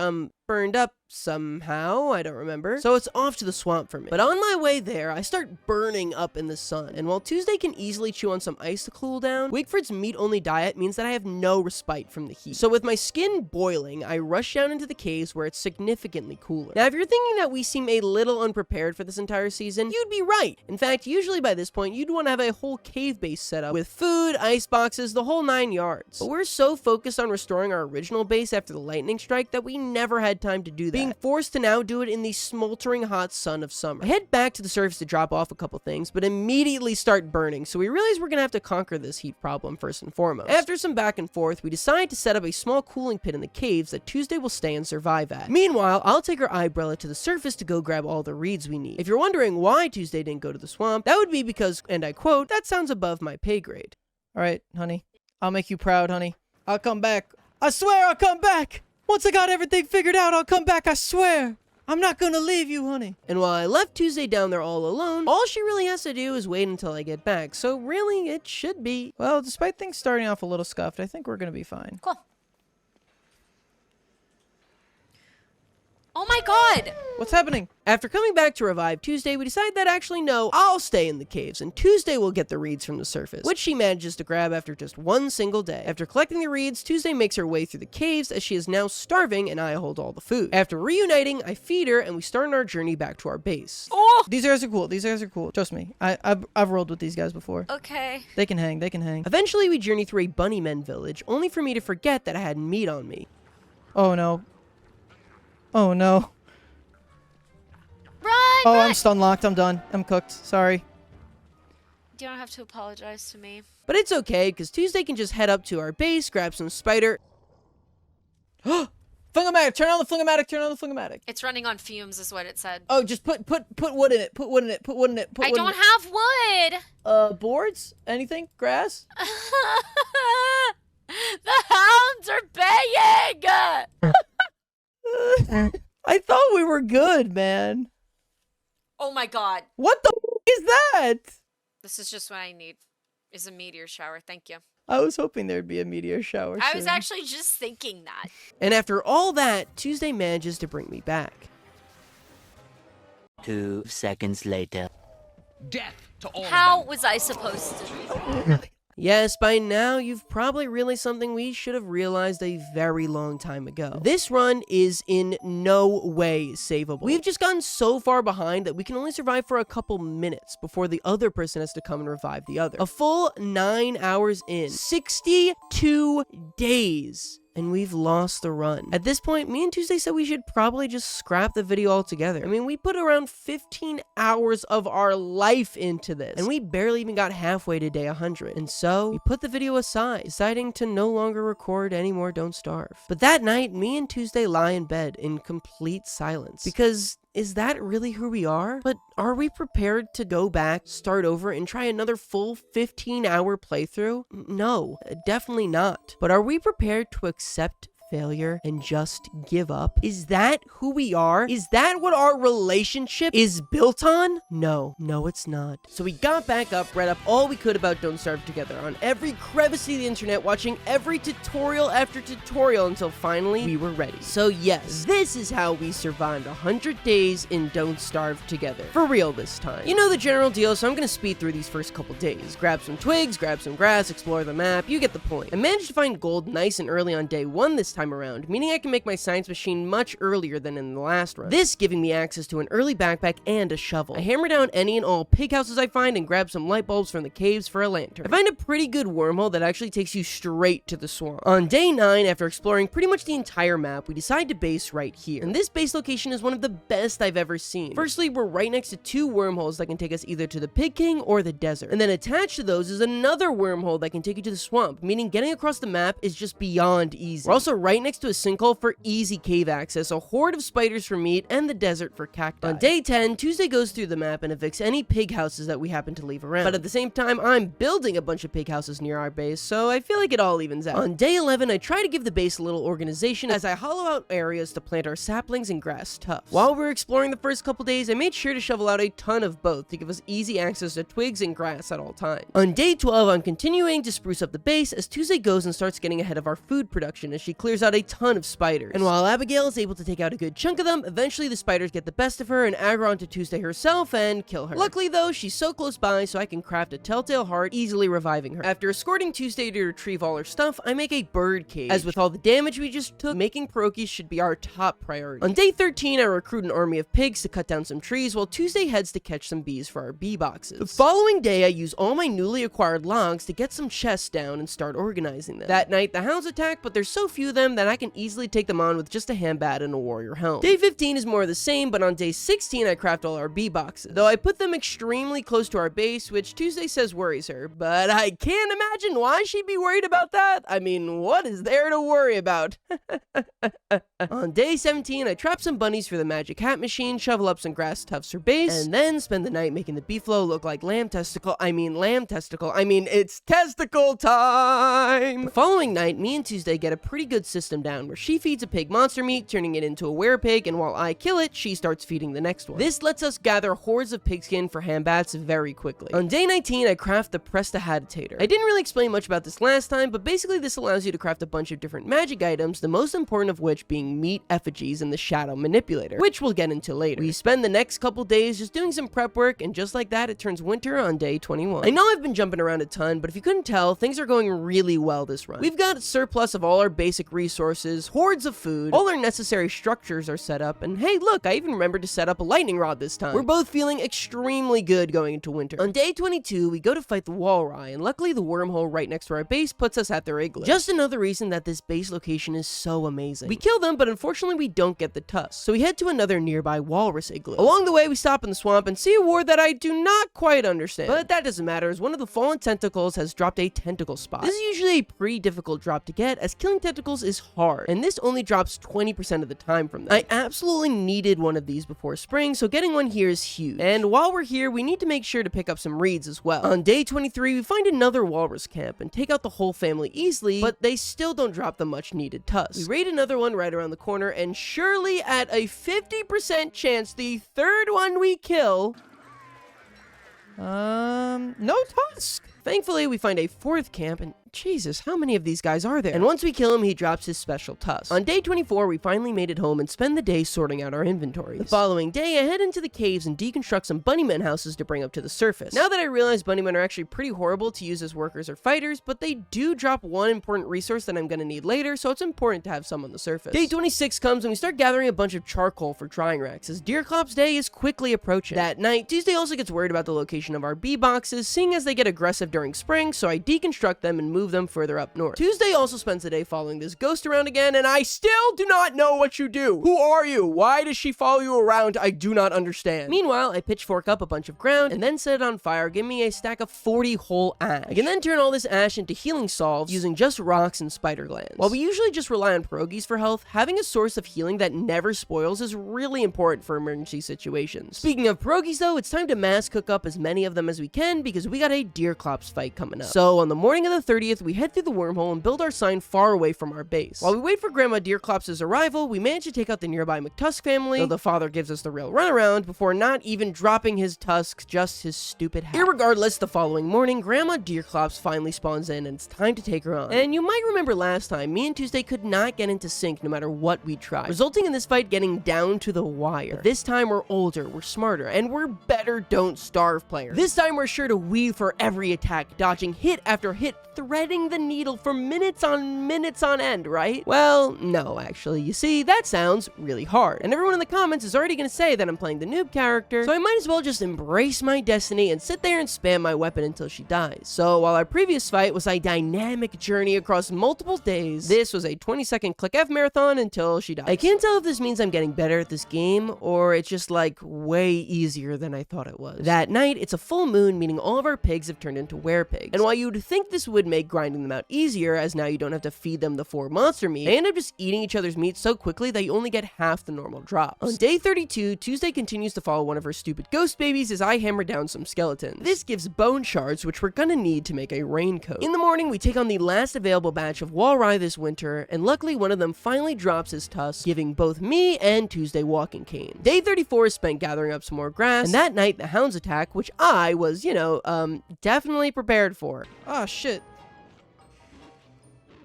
burned up somehow, I don't remember. So it's off to the swamp for me. But on my way there, I start burning up in the sun. And while Tuesday can easily chew on some ice to cool down, Wakeford's meat-only diet means that I have no respite from the heat. So with my skin boiling, I rush down into the caves where it's significantly cooler. Now, if you're thinking that we seem a little unprepared for this entire season, you'd be right. In fact, usually by this point, you'd want to have a whole cave base set up with food, ice boxes, the whole 9 yards. But we're so focused on restoring our original base after the lightning strike that we never had time to do that, being forced to now do it in the smoldering hot sun of summer. I head back to the surface to drop off a couple things, but immediately start burning, so we realize we're gonna have to conquer this heat problem first and foremost. After some back and forth, we decide to set up a small cooling pit in the caves that Tuesday will stay and survive at. Meanwhile, I'll take her eyebrow to the surface to go grab all the reeds we need. If you're wondering why Tuesday didn't go to the swamp, that would be because, and I quote, "that sounds above my pay grade." All right, honey. I'll make you proud, honey. I'll come back. I swear I'll come back. Once I got everything figured out, I'll come back, I swear. I'm not gonna leave you, honey. And while I left Tuesday down there all alone, all she really has to do is wait until I get back. So really, it should be. Well, despite things starting off a little scuffed, I think we're gonna be fine. Cool. Oh my god! What's happening? After coming back to revive Tuesday, we decide that actually no, I'll stay in the caves and Tuesday will get the reeds from the surface, which she manages to grab after just one single day. After collecting the reeds, Tuesday makes her way through the caves as she is now starving and I hold all the food. After reuniting, I feed her and we start on our journey back to our base. Oh! These guys are cool. These guys are cool. Trust me. I've rolled with these guys before. Okay. They can hang. They can hang. Eventually, we journey through a bunnymen village, only for me to forget that I had meat on me. Oh no. Oh no. Run! Oh, run! I'm stun locked. I'm done. I'm cooked. Sorry. You don't have to apologize to me. But it's okay, because Tuesday can just head up to our base, grab some spider. Fungomatic. Turn on the fungomatic. Turn on the fungomatic. It's running on fumes is what it said. Oh, just put wood in it. Put wood in it. Put wood in it. Put I wood in don't it. have wood! Boards? Anything? Grass? The hounds are baying! I thought we were good, man. Oh my god. What the is that? This is just what I need. Is a meteor shower. Thank you. I was hoping there'd be a meteor shower I was soon. actually just thinking that. And after all that, Tuesday manages to bring me back. 2 seconds later. Death to all How was I supposed to? Yes, by now, you've probably realized something we should have realized a very long time ago. This run is in no way savable. We've just gotten so far behind that we can only survive for a couple minutes before the other person has to come and revive the other. A full 9 hours in, 62 days. And we've lost the run. At this point, me and Tuesday said we should probably just scrap the video altogether. I mean, we put around 15 hours of our life into this, and we barely even got halfway to day 100. And so, we put the video aside, deciding to no longer record any more Don't Starve. But that night, me and Tuesday lie in bed in complete silence. Because is that really who we are? But are we prepared to go back, start over, and try another full 15-hour playthrough? No, definitely not. But are we prepared to accept failure and just give up? Is that who we are? Is that what our relationship is built on? No, it's not. So we got back up, read up all we could about Don't Starve together on every crevice of the internet, watching every tutorial after tutorial until finally we were ready. So yes, this is how we survived 100 days in Don't Starve together. For real this time. You know the general deal, so I'm gonna speed through these first couple days. Grab some twigs, grab some grass, explore the map, you get the point. I managed to find gold nice and early on day 1 this time around, meaning I can make my science machine much earlier than in the last run. This giving me access to an early backpack and a shovel. I hammer down any and all pig houses I find and grab some light bulbs from the caves for a lantern. I find a pretty good wormhole that actually takes you straight to the swamp. On day 9, after exploring pretty much the entire map, we decide to base right here. And this base location is one of the best I've ever seen. Firstly, we're right next to 2 wormholes that can take us either to the Pig King or the desert. And then attached to those is another wormhole that can take you to the swamp, meaning getting across the map is just beyond easy. We're also right next to a sinkhole for easy cave access, a horde of spiders for meat, and the desert for cacti. On day 10, Tuesday goes through the map and evicts any pig houses that we happen to leave around. But at the same time, I'm building a bunch of pig houses near our base, so I feel like it all evens out. On day 11, I try to give the base a little organization as I hollow out areas to plant our saplings and grass tufts. While we were exploring the first couple days, I made sure to shovel out a ton of both to give us easy access to twigs and grass at all times. On day 12, I'm continuing to spruce up the base as Tuesday goes and starts getting ahead of our food production as she clears clears out a ton of spiders. And while Abigail is able to take out a good chunk of them, eventually the spiders get the best of her and aggro onto Tuesday herself and kill her. Luckily though, she's so close by so I can craft a telltale heart, easily reviving her. After escorting Tuesday to retrieve all her stuff, I make a bird cage. As with all the damage we just took, making pierogies should be our top priority. On day 13, I recruit an army of pigs to cut down some trees while Tuesday heads to catch some bees for our bee boxes. The following day, I use all my newly acquired logs to get some chests down and start organizing them. That night, the hounds attack, but there's so few of them that I can easily take them on with just a handbat and a warrior helm. Day 15 is more of the same, but on day 16, I craft all our bee boxes. Though I put them extremely close to our base, which Tuesday says worries her, but I can't imagine why she'd be worried about that. I mean, what is there to worry about? On day 17, I trap some bunnies for the magic hat machine, shovel up some grass tufts for base, and then spend the night making the beefalo look like lamb testicle. I mean, it's testicle time! The following night, me and Tuesday get a pretty good system down where she feeds a pig monster meat, turning it into a werepig, and while I kill it, she starts feeding the next one. This lets us gather hordes of pigskin for handbats very quickly. On day 19, I craft the prestidigitator. I didn't really explain much about this last time, but basically this allows you to craft a bunch of different magic items, the most important of which being meat effigies and the shadow manipulator, which we'll get into later. We spend the next couple days just doing some prep work, and just like that, it turns winter on day 21. I know I've been jumping around a ton, but if you couldn't tell, things are going really well this run. We've got a surplus of all our basic resources, hordes of food, all our necessary structures are set up, and hey look, I even remembered to set up a lightning rod this time. We're both feeling extremely good going into winter. On day 22, we go to fight the Walrus, and luckily the wormhole right next to our base puts us at their igloo. Just another reason that this base location is so amazing. We kill them, but unfortunately we don't get the tusks, so we head to another nearby walrus igloo. Along the way, we stop in the swamp and see a ward that I do not quite understand, but that doesn't matter as one of the fallen tentacles has dropped a tentacle spot. This is usually a pretty difficult drop to get as killing tentacles is hard, and this only drops 20% of the time from them. I absolutely needed one of these before spring, so getting one here is huge. And while we're here, we need to make sure to pick up some reeds as well. On day 23, we find another walrus camp and take out the whole family easily, but they still don't drop the much needed tusks. We raid another one right around the corner, and surely at a 50% chance, the third one we kill... no tusk. Thankfully, we find a fourth camp, and Jesus, how many of these guys are there? And once we kill him, he drops his special tusk. On day 24, we finally made it home and spend the day sorting out our inventories. The following day, I head into the caves and deconstruct some bunnymen houses to bring up to the surface. Now that I realize bunnymen are actually pretty horrible to use as workers or fighters, but they do drop one important resource that I'm gonna need later, so it's important to have some on the surface. Day 26 comes and we start gathering a bunch of charcoal for drying racks as Deerclops Day is quickly approaching. That night, Tuesday also gets worried about the location of our bee boxes, seeing as they get aggressive during spring, so I deconstruct them and move them further up north. Tuesday also spends the day following this ghost around again, and I still do not know what you do. Who are you? Why does she follow you around? I do not understand. Meanwhile, I pitchfork up a bunch of ground and then set it on fire, giving me a stack of 40 whole ash. I can then turn all this ash into healing salves using just rocks and spider glands. While we usually just rely on pierogies for health, having a source of healing that never spoils is really important for emergency situations. Speaking of pierogies though, it's time to mass cook up as many of them as we can because we got a Deerclops fight coming up. So on the morning of the 30th, we head through the wormhole and build our sign far away from our base. While we wait for Grandma Deerclops' arrival, we manage to take out the nearby McTusk family, though the father gives us the real runaround before not even dropping his tusks, just his stupid hat. Irregardless, the following morning, Grandma Deerclops finally spawns in and it's time to take her on. And you might remember last time, me and Tuesday could not get into sync no matter what we tried, resulting in this fight getting down to the wire. But this time we're older, we're smarter, and we're better don't starve players. This time we're sure to weave for every attack, dodging hit after hit, threading the needle for minutes on end, right? Well, no, actually. You see, that sounds really hard. And everyone in the comments is already gonna say that I'm playing the noob character, so I might as well just embrace my destiny and sit there and spam my weapon until she dies. So while our previous fight was a dynamic journey across multiple days, this was a 20-second click F marathon until she dies. I can't tell if this means I'm getting better at this game, or it's just like way easier than I thought it was. That night, it's a full moon, meaning all of our pigs have turned into werepigs. And while you'd think this would make grinding them out easier, as now you don't have to feed them the 4 monster meat, they end up just eating each other's meat so quickly that you only get half the normal drops. On day 32, Tuesday continues to follow one of her stupid ghost babies as I hammer down some skeletons. This gives bone shards, which we're gonna need to make a raincoat. In the morning, we take on the last available batch of Walrus this winter, and luckily one of them finally drops his tusk, giving both me and Tuesday walking canes. Day 34 is spent gathering up some more grass, and that night the hounds attack, which I was, definitely prepared for. Oh shit.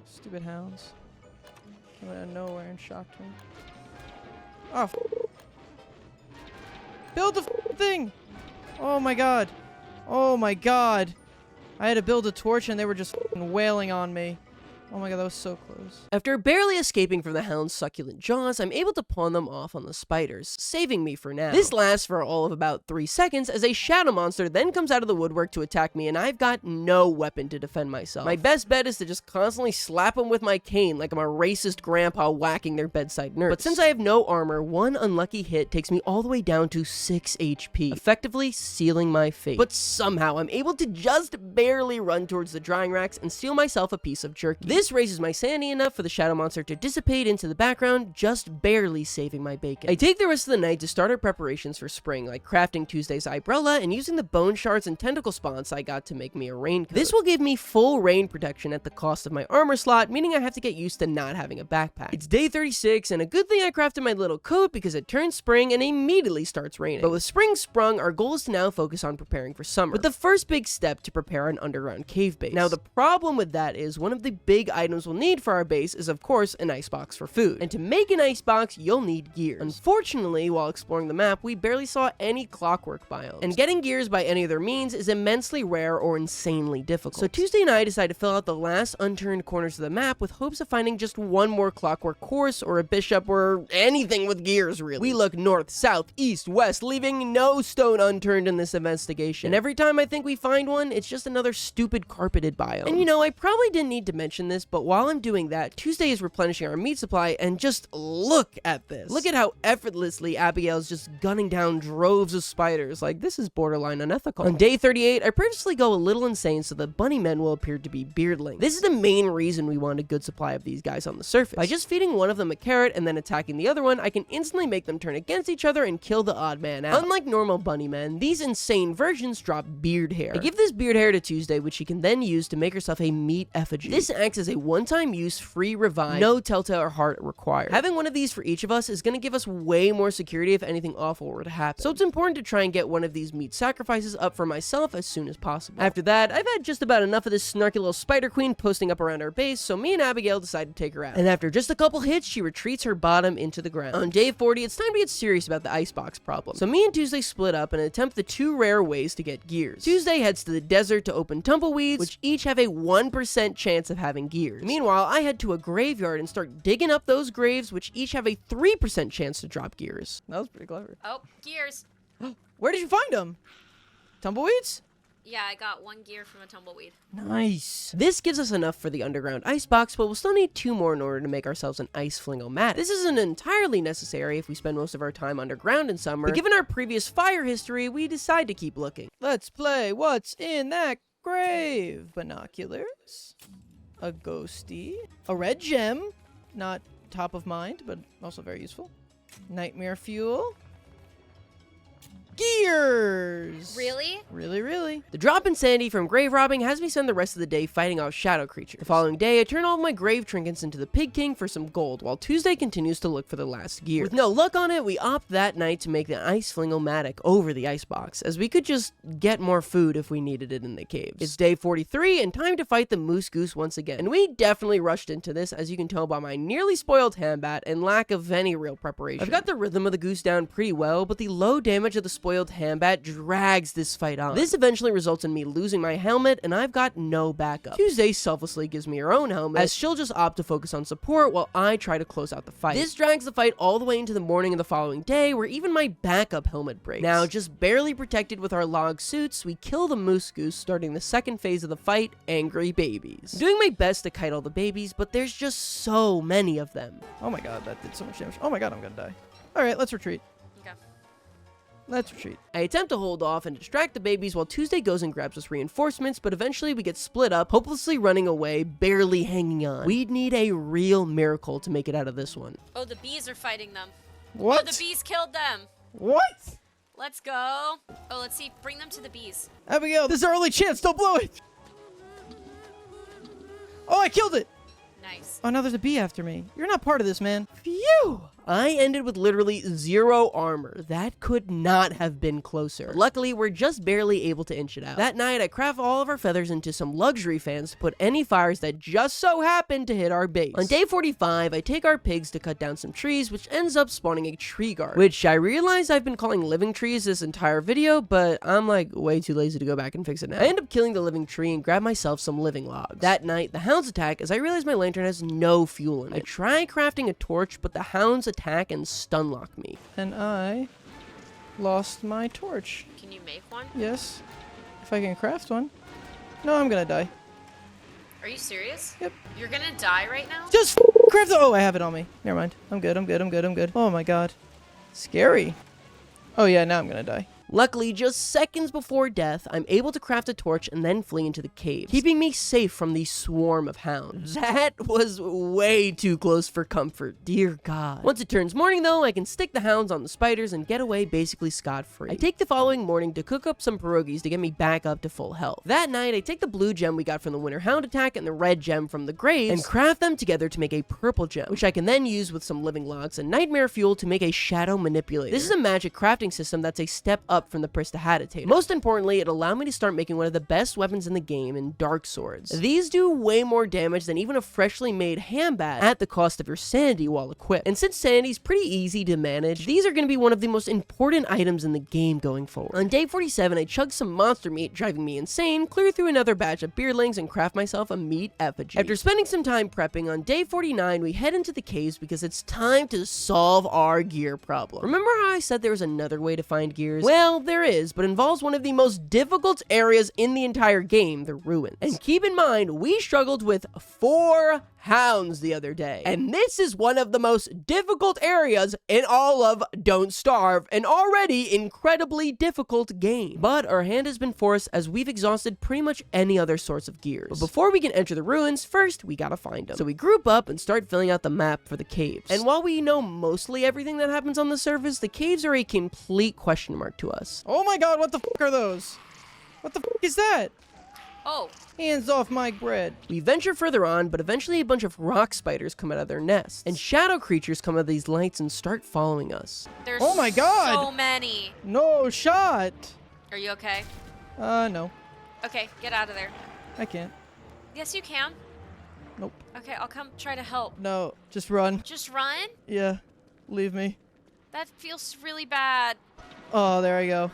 Stupid hounds. came out of nowhere and shocked me. Oh, build the thing! Oh my god. Oh my god. I had to build a torch and they were just wailing on me. Oh my god, that was so close. After barely escaping from the hound's succulent jaws, I'm able to pawn them off on the spiders, saving me for now. This lasts for all of about 3 seconds as a shadow monster then comes out of the woodwork to attack me, and I've got no weapon to defend myself. My best bet is to just constantly slap them with my cane like I'm a racist grandpa whacking their bedside nurse. But since I have no armor, one unlucky hit takes me all the way down to 6 HP, effectively sealing my fate. But somehow I'm able to just barely run towards the drying racks and steal myself a piece of jerky. This raises my sanity enough for the shadow monster to dissipate into the background, just barely saving my bacon. I take the rest of the night to start our preparations for spring, like crafting Tuesday's umbrella and using the bone shards and tentacle spawns I got to make me a raincoat. This will give me full rain protection at the cost of my armor slot, meaning I have to get used to not having a backpack. It's day 36, and a good thing I crafted my little coat because it turns spring and immediately starts raining. But with spring sprung, our goal is to now focus on preparing for summer, with the first big step to prepare an underground cave base. Now, the problem with that is one of the big items we'll need for our base is, of course, an icebox for food. And to make an icebox, you'll need gears. Unfortunately, while exploring the map, we barely saw any clockwork biomes. And getting gears by any other means is immensely rare or insanely difficult. So Tuesday and I decided to fill out the last unturned corners of the map with hopes of finding just one more clockwork course or a bishop or anything with gears, really. We look north, south, east, west, leaving no stone unturned in this investigation. And every time I think we find one, it's just another stupid carpeted biome. And you know, I probably didn't need to mention this, but while I'm doing that, Tuesday is replenishing our meat supply, and just look at this. Look at how effortlessly Abigail's just gunning down droves of spiders. Like, this is borderline unethical. On day 38, I purposely go a little insane so the bunny men will appear to be beardlings. This is the main reason we want a good supply of these guys on the surface. By just feeding one of them a carrot and then attacking the other one, I can instantly make them turn against each other and kill the odd man out. Unlike normal bunny men, these insane versions drop beard hair. I give this beard hair to Tuesday, which she can then use to make herself a meat effigy. This acts as a one-time use free revive, no telltale or heart required. Having one of these for each of us is going to give us way more security if anything awful were to happen. So it's important to try and get one of these meat sacrifices up for myself as soon as possible. After that, I've had just about enough of this snarky little spider queen posting up around our base, so me and Abigail decide to take her out. And after just a couple hits, she retreats her bottom into the ground. On day 40, it's time to get serious about the icebox problem. So me and Tuesday split up and attempt the 2 rare ways to get gears. Tuesday heads to the desert to open tumbleweeds, which each have a 1% chance of having gears. Meanwhile, I head to a graveyard and start digging up those graves, which each have a 3% chance to drop gears. That was pretty clever. Oh, gears. Where did you find them? Tumbleweeds? Yeah, I got 1 gear from a tumbleweed. Nice. This gives us enough for the underground icebox, but we'll still need 2 more in order to make ourselves an ice flingomatic. This isn't entirely necessary if we spend most of our time underground in summer, but given our previous fire history, we decide to keep looking. Let's play What's in That Grave? Binoculars. A ghosty. A red gem. Not top of mind, but also very useful. Nightmare fuel. Gears! Really? Really? The drop in sanity from grave robbing has me spend the rest of the day fighting off shadow creatures. The following day, I turn all of my grave trinkets into the Pig King for some gold, while Tuesday continues to look for the last gear. With no luck on it, we opt that night to make the ice flingomatic over the icebox, as we could just get more food if we needed it in the caves. It's day 43, and time to fight the moose goose once again. And we definitely rushed into this, as you can tell by my nearly spoiled handbat and lack of any real preparation. I've got the rhythm of the goose down pretty well, but the low damage of the spoiled handbat drags this fight on. This eventually results in me losing my helmet, and I've got no backup. Tuesday selflessly gives me her own helmet, as she'll just opt to focus on support while I try to close out the fight. This drags the fight all the way into the morning of the following day, where even my backup helmet breaks. Now, just barely protected with our log suits, we kill the moose goose, starting the second phase of the fight, angry babies. I'm doing my best to kite all the babies, but there's just so many of them. Oh my god, that did so much damage. Oh my god, I'm gonna die. Alright, let's retreat. Okay. Let's retreat. I attempt to hold off and distract the babies while Tuesday goes and grabs us reinforcements, but eventually we get split up, hopelessly running away, barely hanging on. We'd need a real miracle to make it out of this one. Oh, the bees are fighting them. What? Oh, the bees killed them. What? Let's go. Oh, let's see. Bring them to the bees. Abigail, this is our only chance. Don't blow it. Oh, I killed it. Nice. Oh, now there's a bee after me. You're not part of this, man. Phew! I ended with literally 0 armor. That could not have been closer. Luckily, we're just barely able to inch it out. That night, I craft all of our feathers into some luxury fans to put any fires that just so happen to hit our base. On day 45, I take our pigs to cut down some trees, which ends up spawning a tree guard, which I realize I've been calling living trees this entire video, but I'm like way too lazy to go back and fix it now. I end up killing the living tree and grab myself some living logs. That night, the hounds attack as I realize my lantern has no fuel in it. I try crafting a torch, but the hounds attack and stun lock me. And I lost my torch. Can you make one? Yes. If I can craft one. No, I'm gonna die. Are you serious? Yep. You're gonna die right now? Just craft it. Oh, I have it on me. Never mind. I'm good. I'm good. I'm good. I'm good. Oh my god. Scary. Oh yeah, now I'm gonna die. Luckily, just seconds before death, I'm able to craft a torch and then flee into the cave, keeping me safe from the swarm of hounds. That was way too close for comfort, dear God. Once it turns morning though, I can stick the hounds on the spiders and get away basically scot-free. I take the following morning to cook up some pierogies to get me back up to full health. That night, I take the blue gem we got from the winter hound attack and the red gem from the graves and craft them together to make a purple gem, which I can then use with some living logs and nightmare fuel to make a shadow manipulator. This is a magic crafting system that's a step up from the Prestidigitator. Most importantly, it allowed me to start making one of the best weapons in the game in dark swords. These do way more damage than even a freshly made handbat at the cost of your sanity while equipped. And since sanity's pretty easy to manage, these are going to be one of the most important items in the game going forward. On day 47, I chug some monster meat, driving me insane, clear through another batch of beardlings, and craft myself a meat effigy. After spending some time prepping, on day 49, we head into the caves because it's time to solve our gear problem. Remember how I said there was another way to find gears? Well, there is, but involves one of the most difficult areas in the entire game, the ruins. And keep in mind, we struggled with 4 hounds the other day. And this is one of the most difficult areas in all of Don't Starve, an already incredibly difficult game. But our hand has been forced as we've exhausted pretty much any other source of gears. But before we can enter the ruins, first we gotta find them. So we group up and start filling out the map for the caves. And while we know mostly everything that happens on the surface, the caves are a complete question mark to us. Oh my god, what the fuck are those? What the fuck is that? Oh. Hands off my bread. We venture further on, but eventually a bunch of rock spiders come out of their nests, and shadow creatures come out of these lights and start following us. There's Oh my god! so many. No shot. Are you okay? No. Okay, get out of there. I can't. Yes, you can. Nope. Okay, I'll come try to help. No, just run. Just run? Yeah, leave me. That feels really bad. Oh, there I go.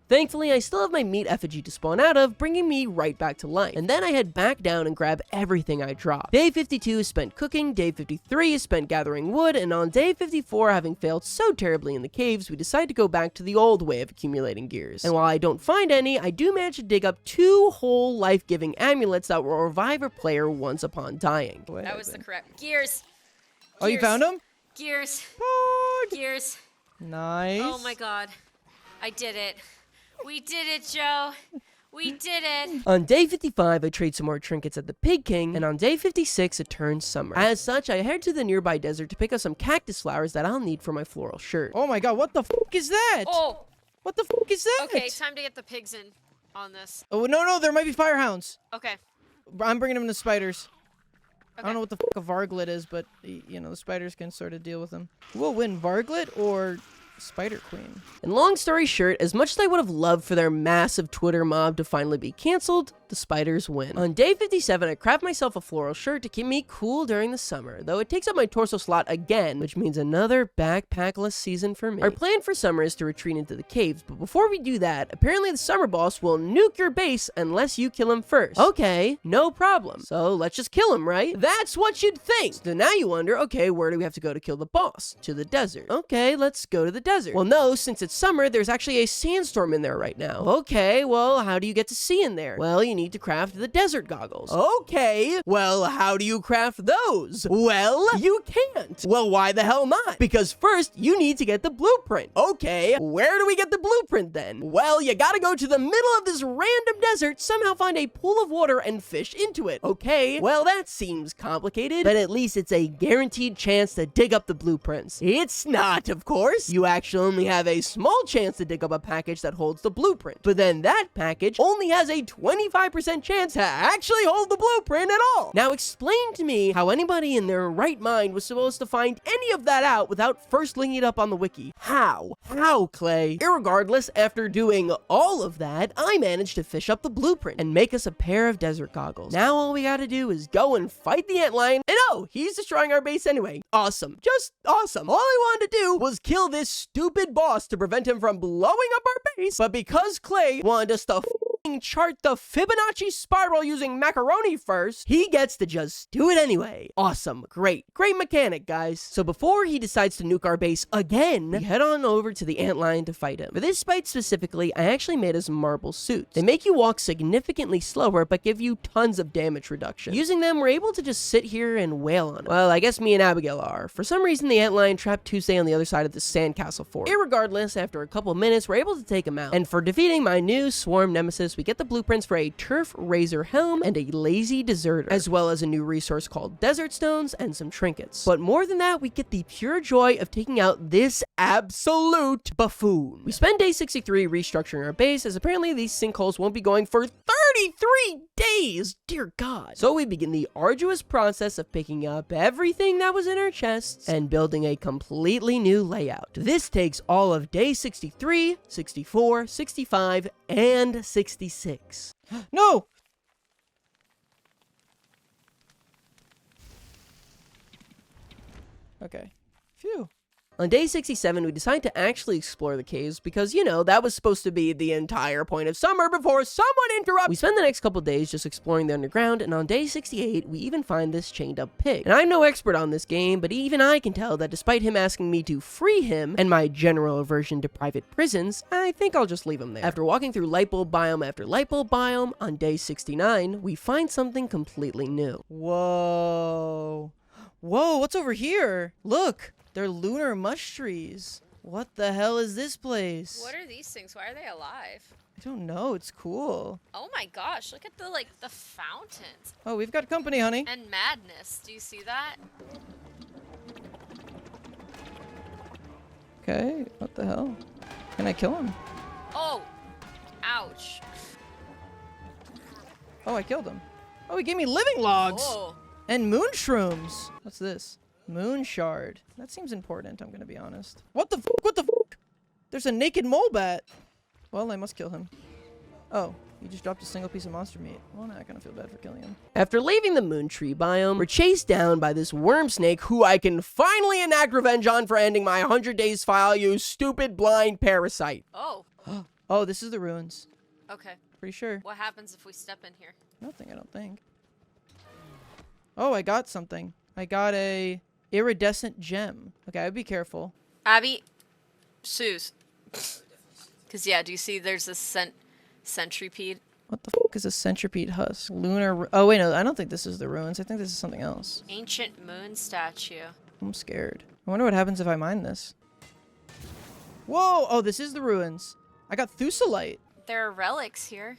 Thankfully, I still have my meat effigy to spawn out of, bringing me right back to life. And then I head back down and grab everything I dropped. Day 52 is spent cooking, day 53 is spent gathering wood, and on day 54, having failed so terribly in the caves, we decide to go back to the old way of accumulating gears. And while I don't find any, I do manage to dig up 2 whole life-giving amulets that will revive a player once upon dying. That was the correct. Gears. Oh, you Gears. found them? Gears. Gears. Nice. Oh my god. I did it. We did it, Joe. We did it. On day 55, I trade some more trinkets at the Pig King, and on day 56, it turns summer. As such, I head to the nearby desert to pick up some cactus flowers that I'll need for my floral shirt. Oh my god, what the fuck is that? Oh. What the fuck is that? Okay, time to get the pigs in on this. Oh, no, there might be firehounds. Okay. I'm bringing them to spiders. I Okay. don't know what the fuck a varglet is, but, you know, the spiders can sort of deal with them. Who will win, varglet or Spider Queen? And long story short, as much as I would have loved for their massive Twitter mob to finally be canceled, the spiders win. On day 57, I craft myself a floral shirt to keep me cool during the summer, though it takes up my torso slot again, which means another backpackless season for me. Our plan for summer is to retreat into the caves, but before we do that, apparently the summer boss will nuke your base unless you kill him first. Okay, no problem. So let's just kill him, right? That's what you'd think. So now you wonder, okay, where do we have to go to kill the boss? To the desert. Okay, let's go to the desert. Well, no, since it's summer, there's actually a sandstorm in there right now. Okay, well, how do you get to see in there? Well, you need to craft the desert goggles. Okay, well, how do you craft those? Well, you can't. Well, why the hell not? Because first, you need to get the blueprint. Okay, where do we get the blueprint then? Well, you gotta go to the middle of this random desert, somehow find a pool of water and fish into it. Okay, well, that seems complicated, but at least it's a guaranteed chance to dig up the blueprints. It's not, of course. You actually only have a small chance to dig up a package that holds the blueprint. But then that package only has a 25% chance to actually hold the blueprint at all. Now explain to me how anybody in their right mind was supposed to find any of that out without first linking it up on the wiki. How? How, Clay? Irregardless, after doing all of that, I managed to fish up the blueprint and make us a pair of desert goggles. Now all we gotta do is go and fight the antlion, and oh, he's destroying our base anyway. Awesome. Just awesome. All I wanted to do was kill this stupid boss to prevent him from blowing up our base, but because Clay wanted us to chart the Fibonacci spiral using macaroni first, he gets to just do it anyway. Awesome. Great mechanic, guys. So before he decides to nuke our base again, we head on over to the antlion to fight him. For this fight specifically, I actually made us marble suits. They make you walk significantly slower, but give you tons of damage reduction. Using them, we're able to just sit here and wail on him. Well, I guess me and Abigail are. For some reason, the antlion trapped Tuesday on the other side of the sandcastle fort. Irregardless, after a couple minutes, we're able to take him out. And for defeating my new swarm nemesis, we get the blueprints for a turf razor helm and a lazy deserter, as well as a new resource called desert stones and some trinkets. But more than that, we get the pure joy of taking out this absolute buffoon. We spend day 63 restructuring our base, as apparently these sinkholes won't be going for 33 days, dear God. So we begin the arduous process of picking up everything that was in our chests and building a completely new layout. This takes all of day 63, 64, 65, and 66. No! Okay. Phew. On day 67, we decide to actually explore the caves because, you know, that was supposed to be the entire point of summer before someone interrupted. We spend the next couple days just exploring the underground, and on day 68, we even find this chained up pig. And I'm no expert on this game, but even I can tell that despite him asking me to free him and my general aversion to private prisons, I think I'll just leave him there. After walking through lightbulb biome after lightbulb biome, on day 69, we find something completely new. Whoa. Whoa, what's over here? Look. They're lunar mush trees. What the hell is this place? What are these things? Why are they alive? I don't know. It's cool. Oh my gosh, look at the fountains. Oh, we've got company, honey. And madness. Do you see that? Okay, what the hell? Can I kill him? Oh, ouch. Oh, I killed him. Oh, he gave me living logs. Oh. And moon shrooms. What's this? Moon shard. That seems important, I'm gonna be honest. What the fuck? What the fuck? There's a naked mole bat. Well, I must kill him. Oh, he just dropped a single piece of monster meat. Well, now I kind of feel bad for killing him. After leaving the moon tree biome, we're chased down by this worm snake who I can finally enact revenge on for ending my 100 days file, you stupid blind parasite. Oh. Oh, this is the ruins. Okay. Pretty sure. What happens if we step in here? Nothing, I don't think. Oh, I got something. I got a iridescent gem. Okay, I'd be careful. Abby, Suze. Because, yeah, do you see there's a centipede? What the fuck is a centipede husk? Lunar... Oh, wait, no, I don't think this is the ruins. I think this is something else. Ancient moon statue. I'm scared. I wonder what happens if I mine this. Whoa! Oh, this is the ruins. I got Thusalite. There are relics here.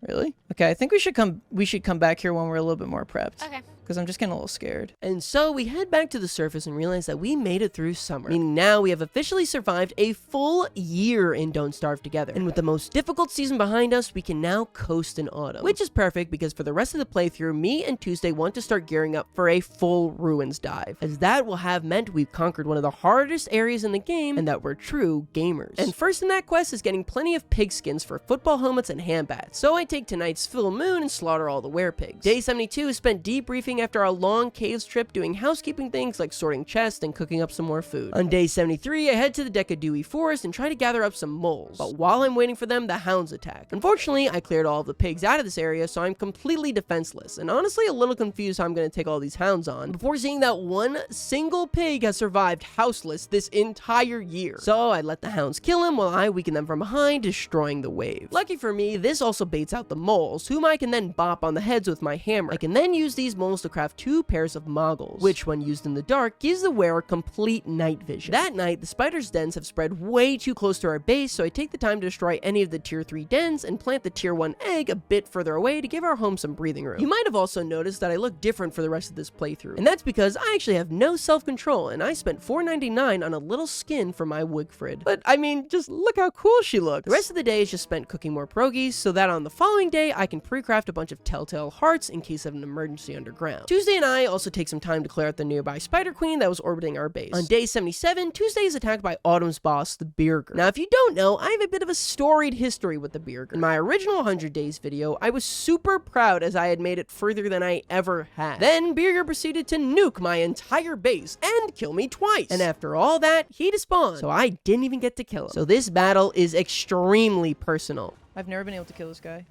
Really? Okay, I think we should come back here when we're a little bit more prepped. Okay. Because I'm just getting a little scared. And so we head back to the surface and realize that we made it through summer. Meaning now we have officially survived a full year in Don't Starve Together. And with the most difficult season behind us, we can now coast in autumn. Which is perfect because for the rest of the playthrough, me and Tuesday want to start gearing up for a full ruins dive. As that will have meant we've conquered one of the hardest areas in the game and that we're true gamers. And first in that quest is getting plenty of pig skins for football helmets and hand bats. So I take tonight's full moon and slaughter all the werepigs. Day 72 is spent debriefing after our long caves trip doing housekeeping things like sorting chests and cooking up some more food. On day 73, I head to the Decadewey Forest and try to gather up some moles. But while I'm waiting for them, the hounds attack. Unfortunately, I cleared all of the pigs out of this area, so I'm completely defenseless, and honestly a little confused how I'm going to take all these hounds on, before seeing that one single pig has survived houseless this entire year. So I let the hounds kill him while I weaken them from behind, destroying the wave. Lucky for me, this also baits out the moles, whom I can then bop on the heads with my hammer. I can then use these moles to also craft 2 pairs of moggles, which when used in the dark gives the wearer complete night vision. That night, the spider's dens have spread way too close to our base, so I take the time to destroy any of the tier 3 dens and plant the tier 1 egg a bit further away to give our home some breathing room. You might have also noticed that I look different for the rest of this playthrough, and that's because I actually have no self-control, and I spent $4.99 on a little skin for my Wigfrid. But I mean, just look how cool she looks. The rest of the day is just spent cooking more pierogies, so that on the following day I can pre-craft a bunch of telltale hearts in case of an emergency underground. Tuesday and I also take some time to clear out the nearby spider queen that was orbiting our base. On day 77, Tuesday is attacked by Autumn's boss, the Birger. Now, if you don't know, I have a bit of a storied history with the Birger. In my original 100 days video, I was super proud as I had made it further than I ever had. Then Birger proceeded to nuke my entire base and kill me twice. And after all that, he despawned, so I didn't even get to kill him. So this battle is extremely personal. I've never been able to kill this guy.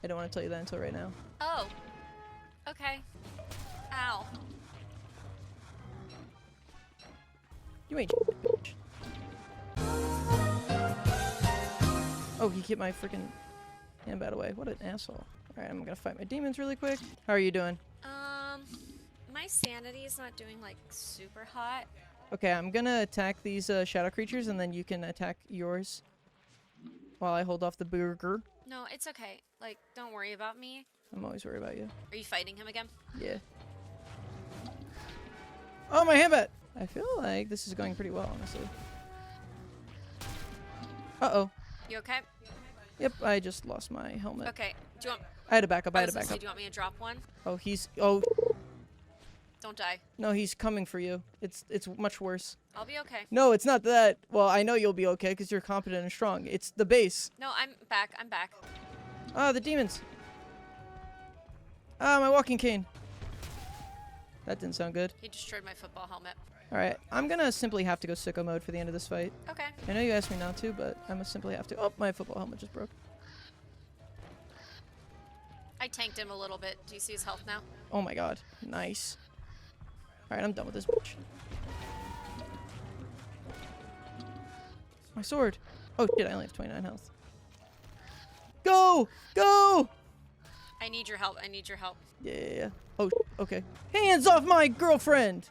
I don't want to tell you that until right now. Oh. Okay. Ow. You ain't bitch. Oh, he hit my freaking handbat away. What an asshole. Alright, I'm gonna fight my demons really quick. How are you doing? My sanity is not doing like super hot. Okay, I'm gonna attack these shadow creatures and then you can attack yours while I hold off the burger. No, it's okay. Like, don't worry about me. I'm always worried about you. Are you fighting him again? Yeah. Oh, my handbat! I feel like this is going pretty well, honestly. Uh-oh. You okay? Yep, I just lost my helmet. Okay. Do you want... I had to back up, I I had was to gonna back say, up. do you want me to drop one? Oh, he's... Oh, Don't die. no, he's coming for you. It's much worse. I'll be okay. No, it's not that. Well, I know you'll be okay because you're competent and strong. It's the base. No, I'm back. I'm back. Ah, the demons. Ah, my walking cane. That didn't sound good. He destroyed my football helmet. Alright, I'm gonna simply have to go sicko mode for the end of this fight. Okay. I know you asked me not to, but I'm gonna simply have to. Oh, my football helmet just broke. I tanked him a little bit. Do you see his health now? Oh my god. Nice. Alright, I'm done with this bitch. My sword. Oh shit, I only have 29 health. Go! Go! I need your help. I need your help. Yeah. Oh, okay. Hands off my girlfriend!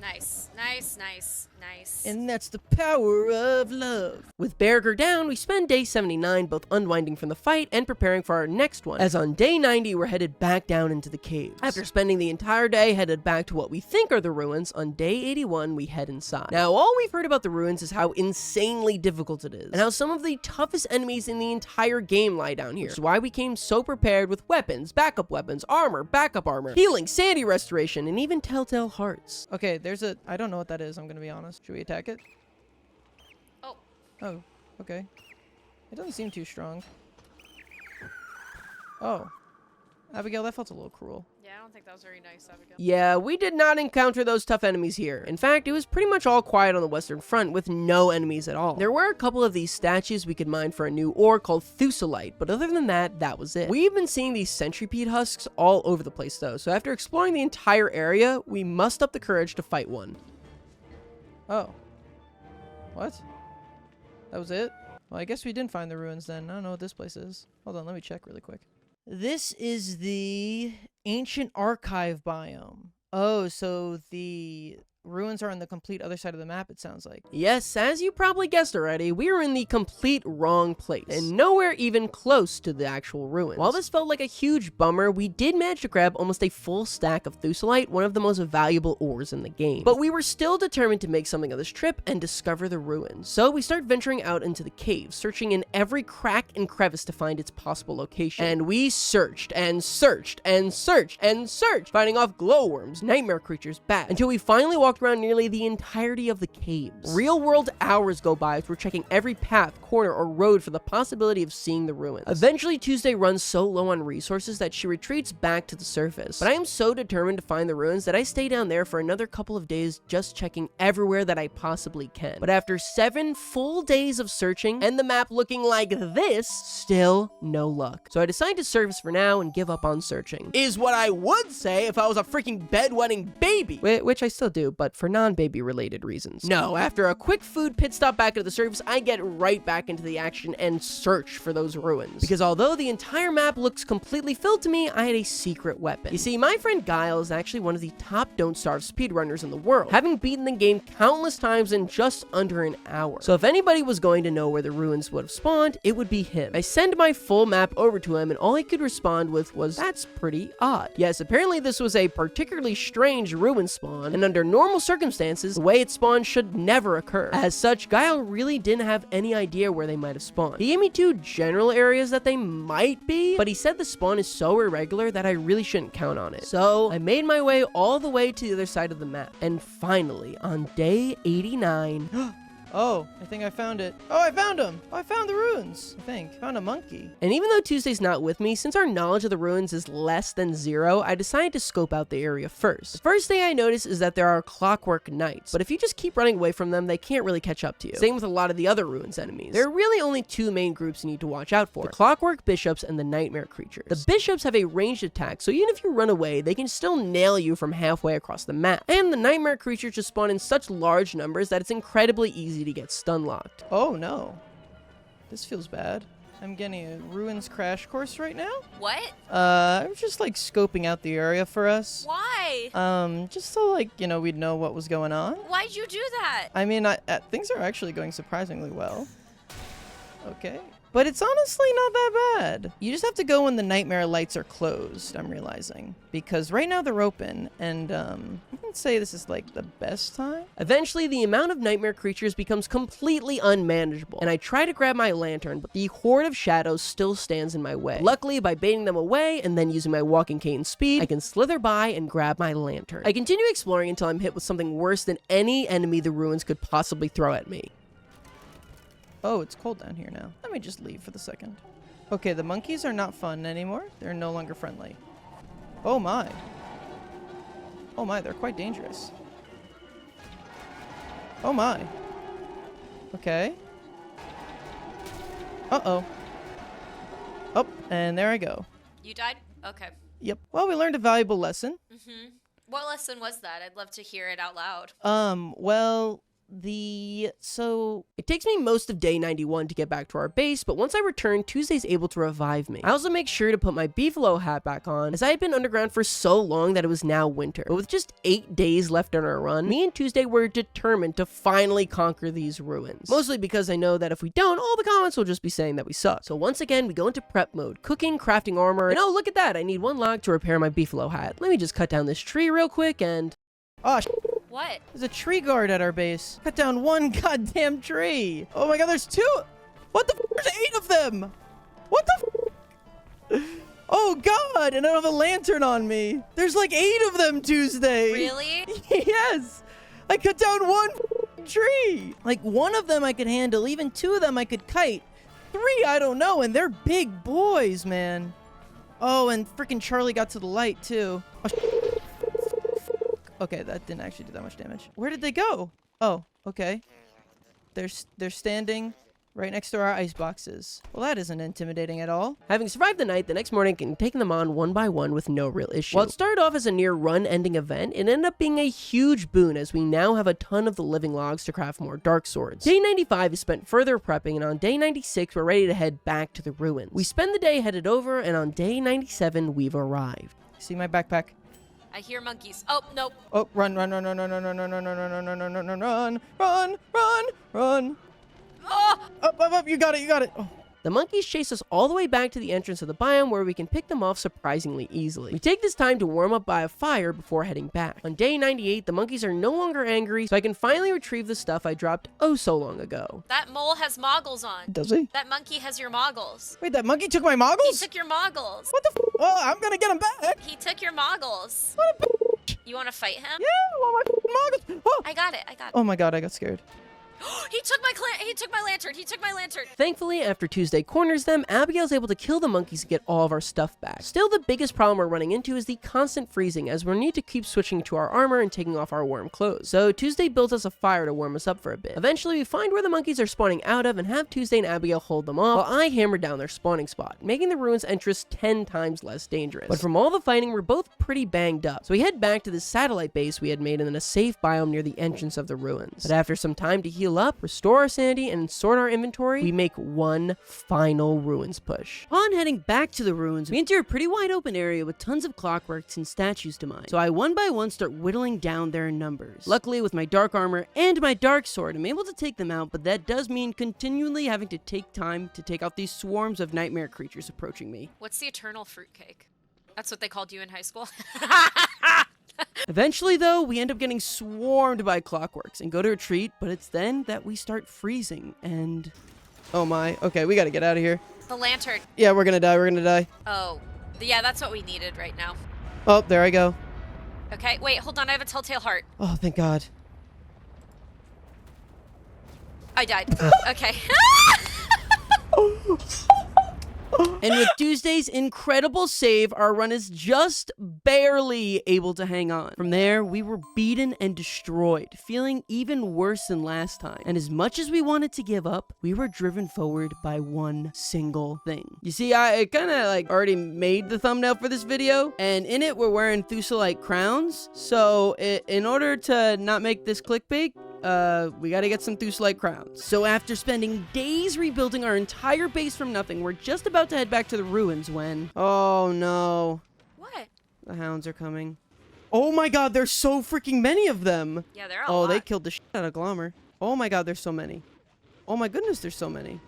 Nice. Nice, nice, nice. And that's the power of love. With Berger down, we spend day 79 both unwinding from the fight and preparing for our next one, as on day 90 we're headed back down into the caves. After spending the entire day headed back to what we think are the ruins, on day 81 we head inside. Now all we've heard about the ruins is how insanely difficult it is, and how some of the toughest enemies in the entire game lie down here, which is why we came so prepared with weapons, armor, backup armor, healing, sanity restoration, and even telltale hearts. Okay, there's a... I don't know what that is, I'm gonna be honest. Should we attack it? Oh. Oh, okay. It doesn't seem too strong. Oh. Abigail, that felt a little cruel. Yeah, I don't think that was very nice, Abigail. Yeah, we did not encounter those tough enemies here. In fact, it was pretty much all quiet on the western front with no enemies at all. There were a couple of these statues we could mine for a new ore called Thusalite, but other than that, that was it. We've been seeing these centipede husks all over the place though, so after exploring the entire area, we must up the courage to fight one. Oh. What? That was it? Well, I guess we didn't find the ruins then. I don't know what this place is. Hold on, let me check really quick. This is the ancient archive biome. Oh, so the ruins are on the complete other side of the map, it sounds like. Yes, as you probably guessed already, we were in the complete wrong place, and nowhere even close to the actual ruins. While this felt like a huge bummer, we did manage to grab almost a full stack of Thusalite, one of the most valuable ores in the game. But we were still determined to make something of this trip and discover the ruins. So we start venturing out into the caves, searching in every crack and crevice to find its possible location. And we searched and searched and searched and searched, fighting off glowworms, nightmare creatures, bats, until we finally walked around nearly the entirety of the caves. Real-world hours go by as we're checking every path, corner, or road for the possibility of seeing the ruins. Eventually, Tuesday runs so low on resources that she retreats back to the surface. But I am so determined to find the ruins that I stay down there for another couple of days just checking everywhere that I possibly can. But after 7 full days of searching and the map looking like this, still no luck. So I decide to surface for now and give up on searching. Is what I would say if I was a freaking bedwetting baby. Which I still do, but for non-baby related reasons. No, after a quick food pit stop back at the surface, I get right back into the action and search for those ruins. Because although the entire map looks completely filled to me, I had a secret weapon. You see, my friend Guille is actually one of the top Don't Starve speedrunners in the world, having beaten the game countless times in just under an hour. So if anybody was going to know where the ruins would have spawned, it would be him. I send my full map over to him, and all he could respond with was, "That's pretty odd." Yes, apparently this was a particularly strange ruin spawn, and under normal circumstances, the way it spawned should never occur. As such, Guille really didn't have any idea where they might have spawned. He gave me two general areas that they might be, but he said the spawn is so irregular that I really shouldn't count on it. So I made my way all the way to the other side of the map, and finally, on day 89, Oh, I think I found it. Oh, I found him. Oh, I found the ruins. I think. Found a monkey. And even though Tuesday's not with me, since our knowledge of the ruins is less than 0, I decided to scope out the area first. The first thing I noticed is that there are clockwork knights, but if you just keep running away from them, they can't really catch up to you. Same with a lot of the other ruins enemies. There are really only two main groups you need to watch out for: the clockwork bishops and the nightmare creatures. The bishops have a ranged attack, so even if you run away, they can still nail you from halfway across the map. And the nightmare creatures just spawn in such large numbers that it's incredibly easy to get stun locked. Oh no. This feels bad. I'm getting a ruins crash course right now. What? I'm just like scoping out the area for us. Why? Just so like, you know, we'd know what was going on. Why'd you do that? I mean, things are actually going surprisingly well. Okay. But it's honestly not that bad. You just have to go when the nightmare lights are closed, I'm realizing. Because right now they're open, and I wouldn't say this is like the best time. Eventually, the amount of nightmare creatures becomes completely unmanageable, and I try to grab my lantern, but the horde of shadows still stands in my way. Luckily, by baiting them away and then using my walking cane speed, I can slither by and grab my lantern. I continue exploring until I'm hit with something worse than any enemy the ruins could possibly throw at me. Oh, it's cold down here now. Let me just leave for the second. Okay, the monkeys are not fun anymore. They're no longer friendly. Oh my. Oh my, they're quite dangerous. Oh my. Okay. Uh-oh. Oh, and there I go. You died? Okay. Yep. Well, we learned a valuable lesson. What lesson was that? I'd love to hear it out loud. Well, So it takes me most of day 91 to get back to our base, but once I return, Tuesday's able to revive me. I also make sure to put my beefalo hat back on, as I had been underground for so long that it was now winter. But with just 8 days left on our run, me and Tuesday were determined to finally conquer these ruins. Mostly because I know that if we don't, all the comments will just be saying that we suck. So once again, we go into prep mode, cooking, crafting armor, and oh, look at that, I need 1 log to repair my beefalo hat. Let me just cut down this tree real quick and... oh, What? there's a tree guard at our base. Cut down 1 goddamn tree. Oh my god, there's 2. What the f? There's 8 of them. What the f? Oh god, and I don't have a lantern on me. There's like 8 of them, Tuesday. Really? Yes. I cut down 1 tree. Like 1 of them I could handle. Even 2 of them I could kite. 3, I don't know. And they're big boys, man. Oh, and freaking Charlie got to the light too. Oh, okay, that didn't actually do that much damage. Where did they go? Oh, okay. They're standing right next to our ice boxes. Well, that isn't intimidating at all. Having survived the night, the next morning I can take them on 1 by 1 with no real issue. While it started off as a near run-ending event, it ended up being a huge boon as we now have a ton of the living logs to craft more dark swords. Day 95 is spent further prepping, and on day 96 we're ready to head back to the ruins. We spend the day headed over, and on day 97 we've arrived. See my backpack? I hear monkeys. Oh, nope. Oh, run, run, run, run, run, run, run, run, run, run, run, run, run, run, run, run, run, run. Oh! Up, you got it, you got it. Oh. The monkeys chase us all the way back to the entrance of the biome where we can pick them off surprisingly easily. We take this time to warm up by a fire before heading back. On day 98, the monkeys are no longer angry, so I can finally retrieve the stuff I dropped oh so long ago. That mole has moggles on. Does he? That monkey has your moggles. Wait, that monkey took my He moggles? took your moggles. What the f? Oh, I'm gonna get him back. He took your moggles. What a bitch. You want to fight him? Yeah, I want my f***ing moggles. Oh. I got it. Oh my god, I got scared. He took my lantern. He took my lantern. Thankfully, after Tuesday corners them, Abigail's able to kill the monkeys and get all of our stuff back. Still, the biggest problem we're running into is the constant freezing, as we'll need to keep switching to our armor and taking off our warm clothes. So Tuesday builds us a fire to warm us up for a bit. Eventually, we find where the monkeys are spawning out of and have Tuesday and Abigail hold them off, while I hammer down their spawning spot, making the ruins entrance 10 times less dangerous. But from all the fighting, we're both pretty banged up. So we head back to the satellite base we had made in a safe biome near the entrance of the ruins. But after some time to heal up, restore our sanity, and sort our inventory, we make one final ruins push. Upon heading back to the ruins, we enter a pretty wide open area with tons of clockworks and statues to mine. So I one by one start whittling down their numbers. Luckily, with my dark armor and my dark sword, I'm able to take them out, but that does mean continually having to take time to take out these swarms of nightmare creatures approaching me. What's the eternal fruitcake? That's what they called you in high school. Eventually, though, we end up getting swarmed by clockworks and go to retreat, but it's then that we start freezing and... Oh my, okay, we gotta get out of here. The lantern. Yeah, we're gonna die. Oh, yeah, that's what we needed right now. Oh, there I go. Okay, wait, hold on, I have a telltale heart. Oh, thank God. I died. Okay. And with Tuesday's incredible save, our run is just barely able to hang on. From there, we were beaten and destroyed, feeling even worse than last time. And as much as we wanted to give up, we were driven forward by one single thing. You see, I kind of like already made the thumbnail for this video, and in it, we're wearing Thusalite crowns. So in order to not make this clickbait, we gotta get some Thusalite crowns. So after spending days rebuilding our entire base from nothing, we're just about to head back to the ruins when... Oh no. What? The hounds are coming. Oh my God, there's so freaking many of them. Yeah, there are a lot. Oh, they killed the shit out of Glommer. Oh my God, there's so many. Oh my goodness, there's so many.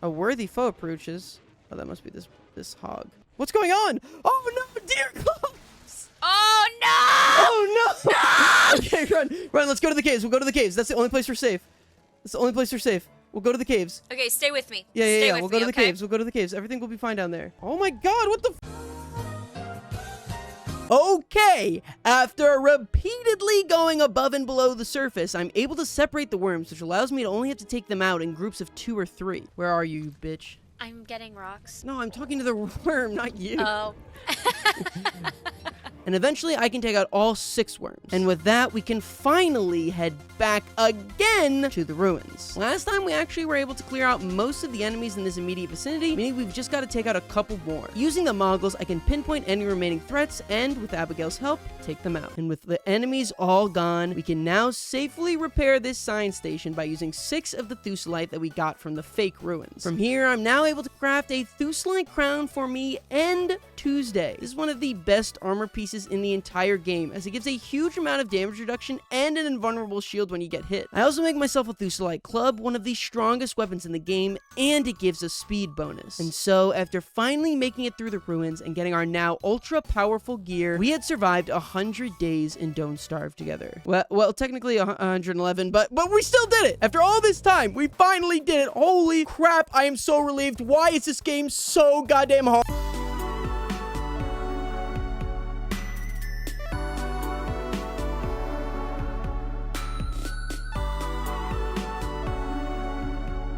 A worthy foe approaches. Oh, that must be this hog. What's going on? Oh no, dear God. Oh no! Oh no! Okay, run, let's go to the caves. We'll go to the caves. That's the only place we're safe. That's the only place we're safe. We'll go to the caves. Okay, stay with me. Yeah. We'll go to the caves. We'll go to the caves. Everything will be fine down there. Oh my God, what the Okay, after repeatedly going above and below the surface, I'm able to separate the worms, which allows me to only have to take them out in groups of 2 or 3. Where are you, bitch? I'm getting rocks. No, I'm talking to the worm, not you. Oh. And eventually I can take out all 6 worms. And with that, we can finally head back again to the ruins. Last time we actually were able to clear out most of the enemies in this immediate vicinity, meaning we've just got to take out a couple more. Using the moggles, I can pinpoint any remaining threats and, with Abigail's help, take them out. And with the enemies all gone, we can now safely repair this science station by using 6 of the Thusalite that we got from the fake ruins. From here, I'm now able to craft a Thusalite crown for me and Tuesday. This is one of the best armor pieces in the entire game, as it gives a huge amount of damage reduction and an invulnerable shield when you get hit. I also make myself a Thusalite club, one of the strongest weapons in the game, and it gives a speed bonus. And so, after finally making it through the ruins and getting our now ultra powerful gear, we had survived 100 days in Don't Starve together. Well, technically 111, but we still did it! After all this time, we finally did it! Holy crap, I am so relieved. Why is this game so goddamn hard?